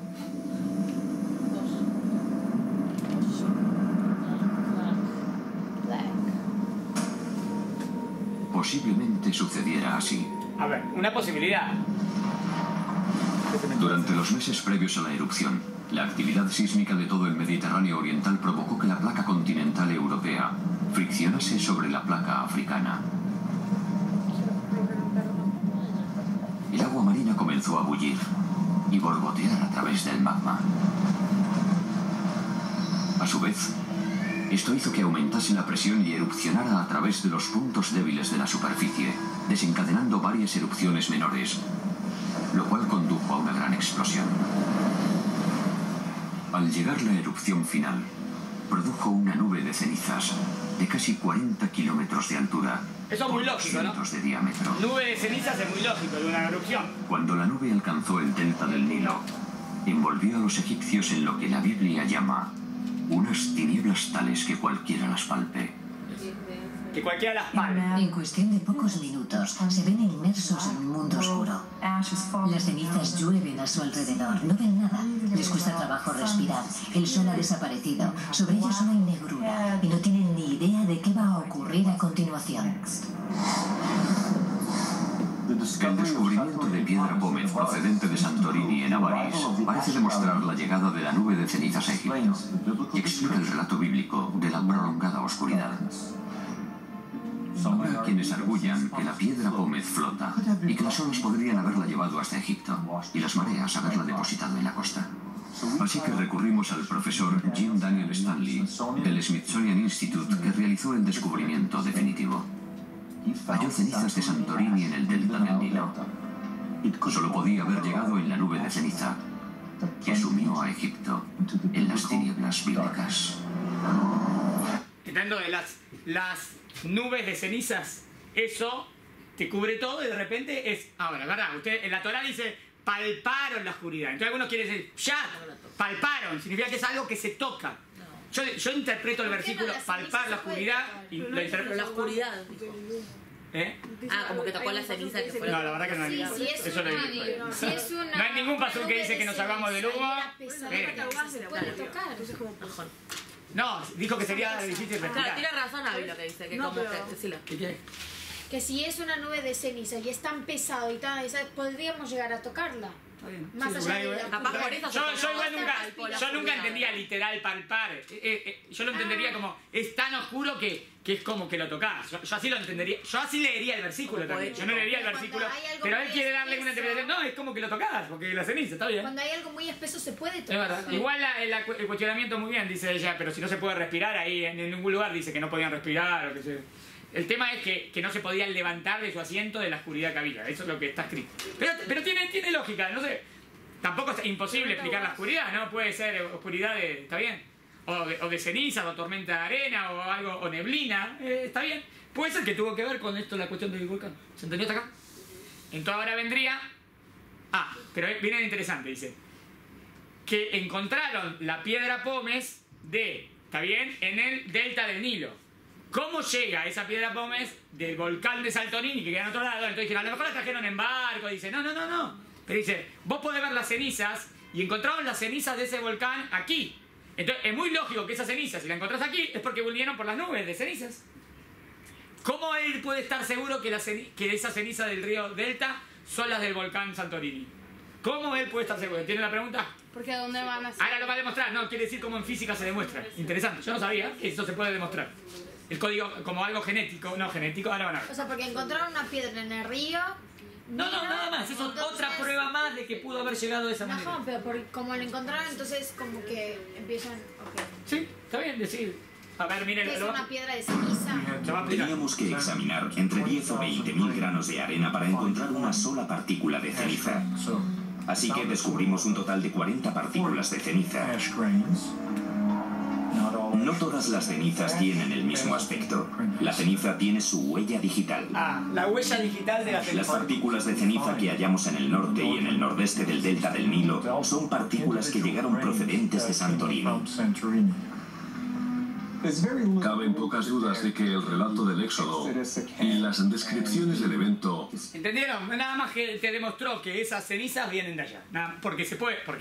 Posiblemente sucediera así. A ver, una posibilidad. Durante los meses previos a la erupción, la actividad sísmica de todo el Mediterráneo oriental provocó que la placa continental europea friccionase sobre la placa africana. El agua marina comenzó a bullir y borbotear a través del magma. A su vez, esto hizo que aumentase la presión y erupcionara a través de los puntos débiles de la superficie, desencadenando varias erupciones menores, lo cual condujo a una gran explosión. Al llegar la erupción final, produjo una nube de cenizas de casi 40 kilómetros de altura. Eso es muy lógico, ¿no? De diámetro. Nube de cenizas es muy lógico de una erupción. Cuando la nube alcanzó el delta del Nilo, envolvió a los egipcios en lo que la Biblia llama unas tinieblas tales que cualquiera las palpe. Que cualquiera las palpe. En cuestión de pocos minutos, se ven inmersos en un mundo oscuro. Las cenizas llueven a su alrededor, no ven nada. Les cuesta trabajo respirar. El sol ha desaparecido. Sobre ellos solo hay negrura y no tienen ni idea de qué va a ocurrir a continuación. El descubrimiento de piedra pómez procedente de Santorini en Avaris parece demostrar la llegada de la nube de cenizas a Egipto y explica el relato bíblico de la prolongada oscuridad. Habrá quienes arguyan que la piedra pómez flota y que las olas podrían haberla llevado hasta Egipto y las mareas haberla depositado en la costa. Así que recurrimos al profesor Jim Daniel Stanley del Smithsonian Institute, que realizó el descubrimiento definitivo. Halló cenizas de Santorini en el delta del Nilo. Solo podía haber llegado en la nube de ceniza que sumió a Egipto en las tinieblas bíblicas. Entrando de las las nubes de cenizas, eso te cubre todo y de repente es... Ahora, ¿verdad? Usted, en la Torá dice, palparon la oscuridad. Entonces algunos quieren decir, ya, palparon. Significa que es algo que se toca. Yo interpreto el versículo, palpar la oscuridad, y lo interpreto... La oscuridad, como que tocó la ceniza que fue... No, la verdad que no hay nada. Eso lo digo. No hay ningún pasú que dice que nos salvamos del humo. No, dijo que sería difícil respirar. Claro, tiene razón Abby lo que dice, que no, como que... Decilo. Que si es una nube de ceniza y es tan pesado y tan... podríamos llegar a tocarla. Más allá de la yo nunca entendía literal palpar. Yo lo entendería como es tan oscuro que es como que lo tocás. Yo así lo entendería. Yo así leería el versículo también. Yo no leería el versículo, pero él quiere darle una interpretación. No, es como que lo tocás, porque la ceniza, está bien. Cuando hay algo muy espeso se puede tocar. Es verdad. Igual el cuestionamiento muy bien, dice ella, pero si no se puede respirar ahí, en ningún lugar dice que no podían respirar o que se... El tema es que no se podían levantar de su asiento de la oscuridad que había. Eso es lo que está escrito. Pero tiene lógica, no sé. Tampoco es imposible explicar la oscuridad, ¿no? Puede ser oscuridad de... ¿Está bien? O de ceniza, o tormenta de arena, o algo, o neblina. ¿Está bien? Puede ser que tuvo que ver con esto la cuestión del volcán. ¿Se entendió hasta acá? Entonces ahora vendría... pero viene interesante, dice. Que encontraron la piedra pómez ¿está bien? En el delta del Nilo. ¿Cómo llega esa piedra pómez del volcán de Santorini que queda en otro lado? Entonces dijeron, a lo mejor la trajeron en barco. Dice, no. Pero dice, vos podés ver las cenizas y encontraron las cenizas de ese volcán aquí. Entonces es muy lógico que esas cenizas, si la encontrás aquí, es porque volvieron por las nubes de cenizas. ¿Cómo él puede estar seguro que esas cenizas del río Delta son las del volcán Santorini? ¿Cómo él puede estar seguro? ¿Tiene la pregunta? Porque ¿a dónde van a ser? Ahora lo va a demostrar, no, quiere decir cómo en física se demuestra. Interesante, yo no sabía que eso se puede demostrar. El código como algo genético, ahora van a ver. O sea, porque encontraron una piedra en el río. No, nada más, eso es otra prueba más de que pudo haber llegado de esa manera. No, pero como lo encontraron, entonces como que empiezan... Sí, está bien decir. A ver, miren... Es una piedra de ceniza. Teníamos que examinar entre 10 o 20.000 granos de arena para encontrar una sola partícula de ceniza. Así que descubrimos un total de 40 partículas de ceniza. No todas las cenizas tienen el mismo aspecto. La ceniza tiene su huella digital. La huella digital de la ceniza. Las partículas de ceniza que hallamos en el norte y en el nordeste del delta del Nilo son partículas que llegaron procedentes de Santorini. Caben pocas dudas de que el relato del Éxodo y las descripciones del evento... ¿Entendieron? Nada más que te demostró que esas cenizas vienen de allá. porque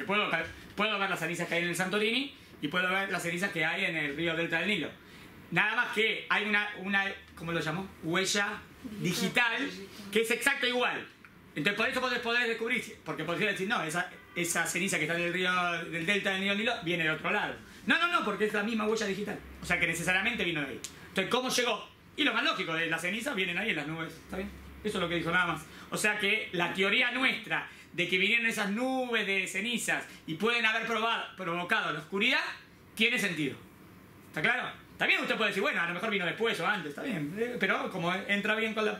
puedo ver las cenizas que hay en el Santorini y puedo ver las cenizas que hay en el río Delta del Nilo. Nada más que hay una ¿cómo lo llamó? Huella digital que es exacto igual. Entonces por eso podés descubrir, porque podés decir, no, esa ceniza que está en el río del Delta del Nilo viene de otro lado. No, porque es la misma huella digital. O sea que necesariamente vino de ahí. Entonces, ¿cómo llegó? Y lo más lógico, de las cenizas vienen ahí en las nubes. ¿Está bien? Eso es lo que dijo nada más. O sea que la teoría nuestra de que vinieron esas nubes de cenizas y pueden haber provocado la oscuridad, tiene sentido. ¿Está claro? También usted puede decir, bueno, a lo mejor vino después o antes, está bien. Pero como entra bien con la...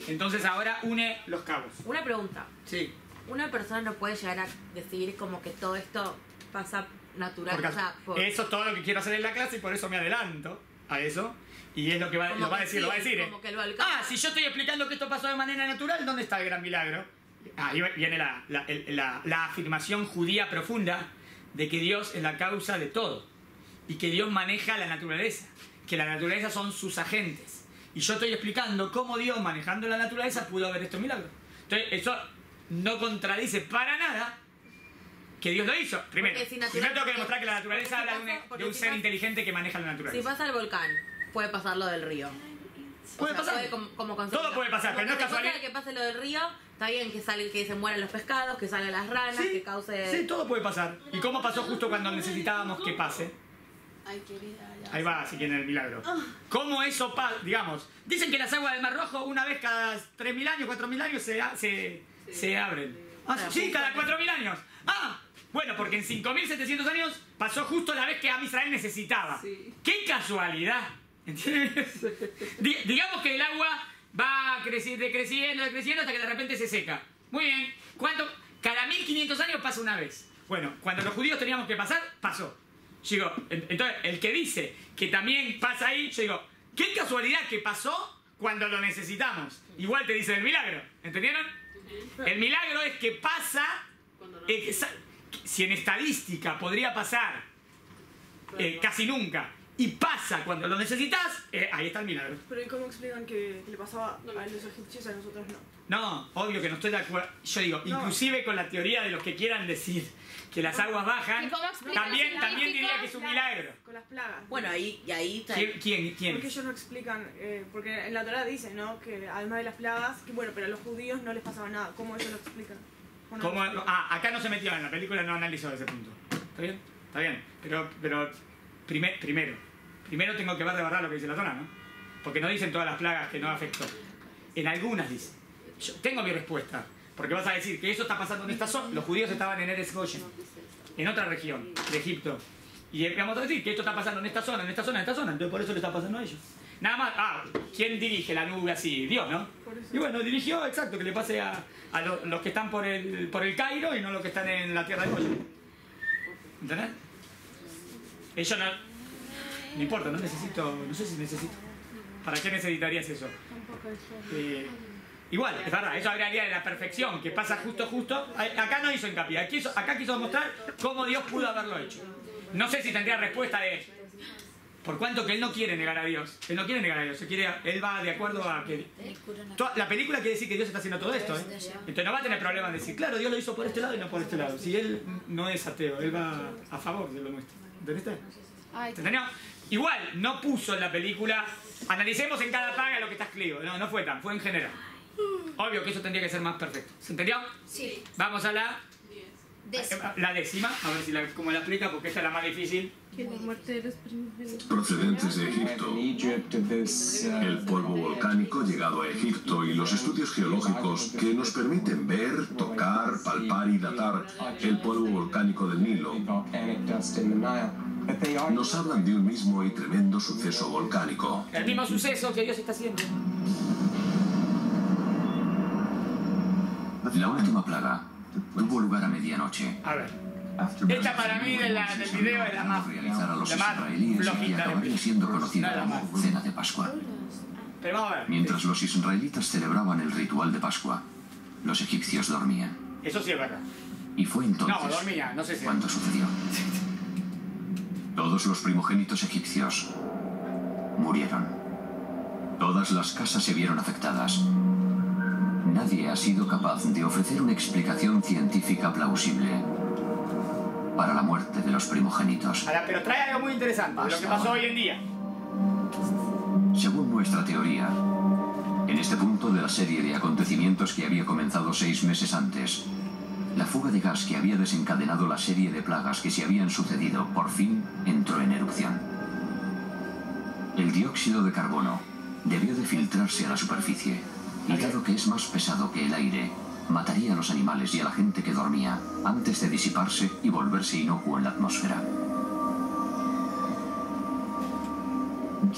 Entonces ahora une los cabos. Una pregunta. Sí. Una persona no puede llegar a decir como que todo esto pasa natural. Eso es todo lo que quiero hacer en la clase y por eso me adelanto a eso. Y es lo que lo va a decir. Si yo estoy explicando que esto pasó de manera natural, ¿dónde está el gran milagro? Ahí viene la afirmación judía profunda de que Dios es la causa de todo y que Dios maneja la naturaleza, que la naturaleza son sus agentes. Y yo estoy explicando cómo Dios, manejando la naturaleza, pudo haber estos milagros. Entonces, eso no contradice para nada que Dios lo hizo. Primero tengo que demostrar que la naturaleza habla de un ser inteligente que maneja la naturaleza. Si pasa el volcán, puede pasar lo del río. Puede pasar. Todo puede pasar, pero no es casualidad. Que pase lo del río, está bien que se mueran los pescados, que salgan las ranas, que cause... Sí, todo puede pasar. ¿Y cómo pasó justo cuando necesitábamos que pase? Ahí va, si quieren el milagro. ¿Cómo eso pasa? Digamos, dicen que las aguas del Mar Rojo una vez cada 3.000 años, 4.000 años se abren. Sí, cada 4.000 años. Bueno, porque en 5.700 años pasó justo la vez que Israel necesitaba. ¡Qué casualidad! ¿Entiendes? Digamos que el agua va decreciendo hasta que de repente se seca. Muy bien. ¿Cuánto? Cada 1.500 años pasa una vez. Bueno, cuando los judíos teníamos que pasar, pasó. Yo digo, entonces, el que dice que también pasa ahí, yo digo, qué casualidad que pasó cuando lo necesitamos. Igual te dice el milagro, ¿entendieron? El milagro es que pasa, si en estadística podría pasar casi nunca, y pasa cuando lo necesitas, ahí está el milagro. Pero ¿y cómo explican que le pasaba a los egipcios y a nosotros no? No, obvio que no estoy de acuerdo. Yo digo, inclusive con la teoría de los que quieran decir que las aguas bajan, también diría que es un milagro. Con las plagas. Bueno, ahí está. ¿Quién? Porque ellos no explican, porque en la Torá dice, ¿no? Que además de las plagas, que bueno, pero a los judíos no les pasaba nada. ¿Cómo ellos lo explican? Acá no se metió, en la película no analizó ese punto. ¿Está bien? Está bien. Pero primero tengo que ver de verdad lo que dice la Torá, ¿no? Porque no dicen todas las plagas que no afectó. En algunas dicen. Yo tengo mi respuesta. Porque vas a decir que eso está pasando en esta zona. Los judíos estaban en Eretz Goyen, en otra región de Egipto. Y vamos a decir que esto está pasando en esta zona. Entonces por eso le está pasando a ellos. Nada más, ¿quién dirige la nube así? Dios, ¿no? Y bueno, dirigió, exacto, que le pase a los que están por el Cairo y no los que están en la tierra de Goyen. ¿Entendés? Ellos no importa, no sé si necesito. ¿Para qué necesitarías eso? Igual, es verdad, eso hablaría de la perfección, que pasa justo. Acá no hizo hincapié, acá quiso mostrar cómo Dios pudo haberlo hecho. No sé si tendría respuesta de por cuanto que él no quiere negar a Dios. Él no quiere negar a Dios, él va de acuerdo a que... La película quiere decir que Dios está haciendo todo esto, Entonces no va a tener problema en decir, claro, Dios lo hizo por este lado y no por este lado. Si él no es ateo, él va a favor de lo nuestro. ¿Entendiste? ¿Entendió? Igual, no puso en la película, analicemos en cada paga lo que está escrito. No fue fue en general. Obvio que eso tendría que ser más perfecto. ¿Se entendió? Sí. Vamos a la décima, a ver cómo la explica, porque esta es la más difícil. Procedentes de Egipto, el polvo volcánico llegado a Egipto y los estudios geológicos que nos permiten ver, tocar, palpar y datar el polvo volcánico del Nilo nos hablan de un mismo y tremendo suceso volcánico. El mismo suceso que Dios está haciendo. La última plaga tuvo lugar a medianoche. A ver, esta para mí del video es la más realizar a los israelíes y acabaría siendo conocida como Cena de Pascua. Pero vamos a ver. Mientras los israelitas celebraban el ritual de Pascua, los egipcios dormían. Eso sí es verdad. Y fue entonces no sé si cuando sucedió. Todos los primogénitos egipcios murieron. Todas las casas se vieron afectadas. Nadie ha sido capaz de ofrecer una explicación científica plausible para la muerte de los primogénitos. Pero trae algo muy interesante de lo que pasó hoy en día. Según nuestra teoría, en este punto de la serie de acontecimientos que había comenzado 6 meses antes, la fuga de gas que había desencadenado la serie de plagas que se habían sucedido por fin entró en erupción. El dióxido de carbono debió de filtrarse a la superficie. Y dado que es más pesado que el aire, mataría a los animales y a la gente que dormía antes de disiparse y volverse inocuo en la atmósfera.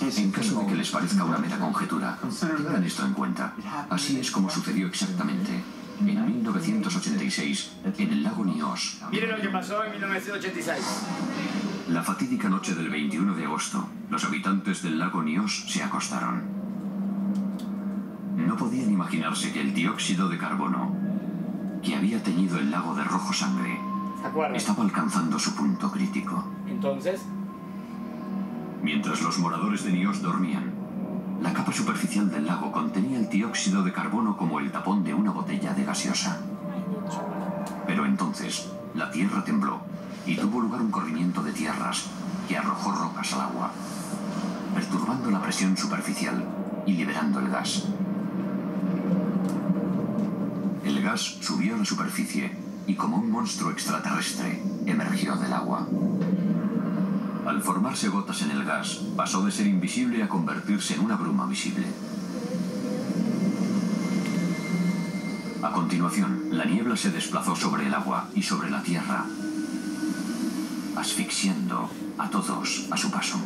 En caso de que les parezca una mera conjetura, tengan esto en cuenta. Así es como sucedió exactamente en 1986 en el lago Nios. Miren lo que pasó en 1986. La fatídica noche del 21 de agosto, los habitantes del lago Nios se acostaron. No podían imaginarse que el dióxido de carbono, que había teñido el lago de rojo sangre, estaba alcanzando su punto crítico. Entonces, mientras los moradores de Nios dormían, la capa superficial del lago contenía el dióxido de carbono como el tapón de una botella de gaseosa. Pero entonces, la tierra tembló y tuvo lugar un corrimiento de tierras que arrojó rocas al agua, perturbando la presión superficial y liberando el gas. El gas subió a la superficie y como un monstruo extraterrestre emergió del agua. Al formarse gotas en el gas, pasó de ser invisible a convertirse en una bruma visible. A continuación, la niebla se desplazó sobre el agua y sobre la tierra, asfixiando a todos a su paso.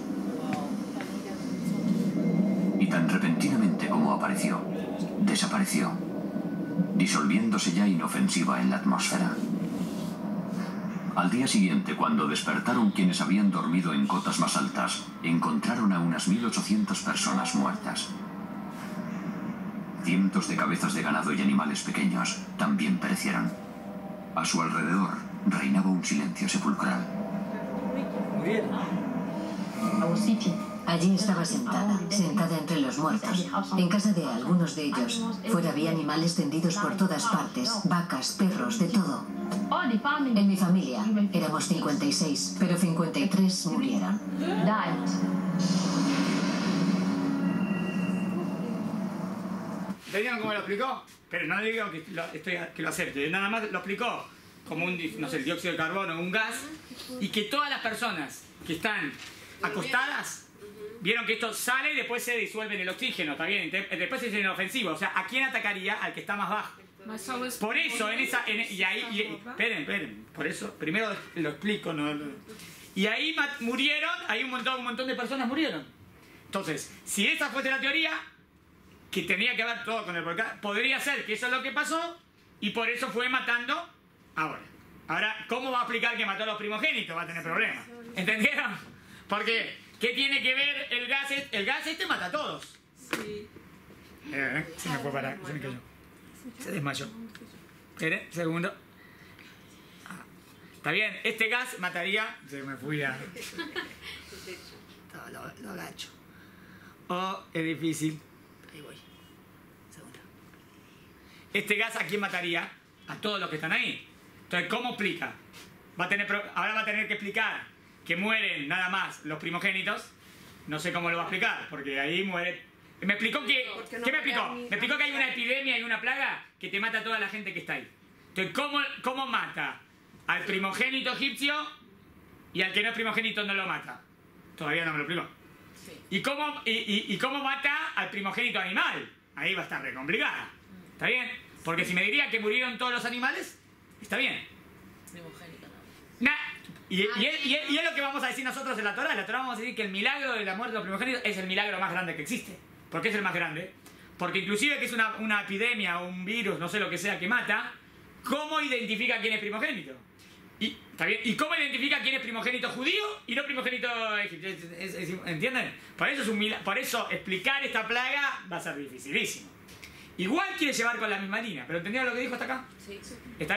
Y tan repentinamente como apareció, desapareció, disolviéndose ya inofensiva en la atmósfera. Al día siguiente, cuando despertaron quienes habían dormido en cotas más altas, encontraron a unas 1800 personas muertas. Cientos de cabezas de ganado y animales pequeños también perecieron. A su alrededor reinaba un silencio sepulcral. Allí estaba sentada entre los muertos. En casa de algunos de ellos. Fuera había animales tendidos por todas partes, vacas, perros, de todo. En mi familia éramos 56, pero 53 murieron. ¿Entendieron cómo lo explicó? Pero no le digo que lo acepte, nada más lo explicó como un, no sé, el dióxido de carbono, un gas, y que todas las personas que están acostadas vieron que esto sale y después se disuelve en el oxígeno, ¿está bien? Después es inofensivo, o sea, ¿a quién atacaría? Al que está más bajo. Por eso, esperen, por eso, primero lo explico, y ahí murieron, ahí un montón de personas murieron. Entonces, si esa fuese la teoría, que tenía que ver todo con el volcán, podría ser que eso es lo que pasó, y por eso fue matando ahora. Ahora, ¿cómo va a explicar que mató a los primogénitos? Va a tener problemas. ¿Entendieron? Porque, ¿qué tiene que ver el gas? El gas mata a todos. Sí. Se me fue para, se me cayó. Se desmayó. Espere, segundo. Está bien, este gas mataría. Se me fui a. Lo agacho. Oh, es difícil. Ahí voy. Segundo. Este gas, ¿a quién mataría? A todos los que están ahí. Entonces, ¿cómo explica? Ahora va a tener que explicar que mueren nada más los primogénitos. No sé cómo lo va a explicar, porque ahí muere. Me explicó que. ¿Qué me explicó? Me explicó que hay una epidemia y una plaga que te mata a toda la gente que está ahí. Entonces, ¿cómo mata al primogénito egipcio y al que no es primogénito no lo mata? Todavía no me lo explicó. ¿Y cómo mata al primogénito animal? Ahí va a estar re complicada. ¿Está bien? Porque si me diría que murieron todos los animales, está bien. Primogénito, no. Y es lo que vamos a decir nosotros en la Torá. En la Torá vamos a decir que el milagro de la muerte de los primogénitos es el milagro más grande que existe. ¿Por qué es el más grande? Porque inclusive que es una epidemia o un virus, no sé lo que sea, que mata, ¿cómo identifica quién es primogénito? ¿Está bien? ¿Y cómo identifica quién es primogénito judío y no primogénito egipcio? ¿Entienden? Por eso explicar esta plaga va a ser dificilísimo. Igual quiere llevar con la misma línea, pero ¿entendieron lo que dijo hasta acá? Sí. Está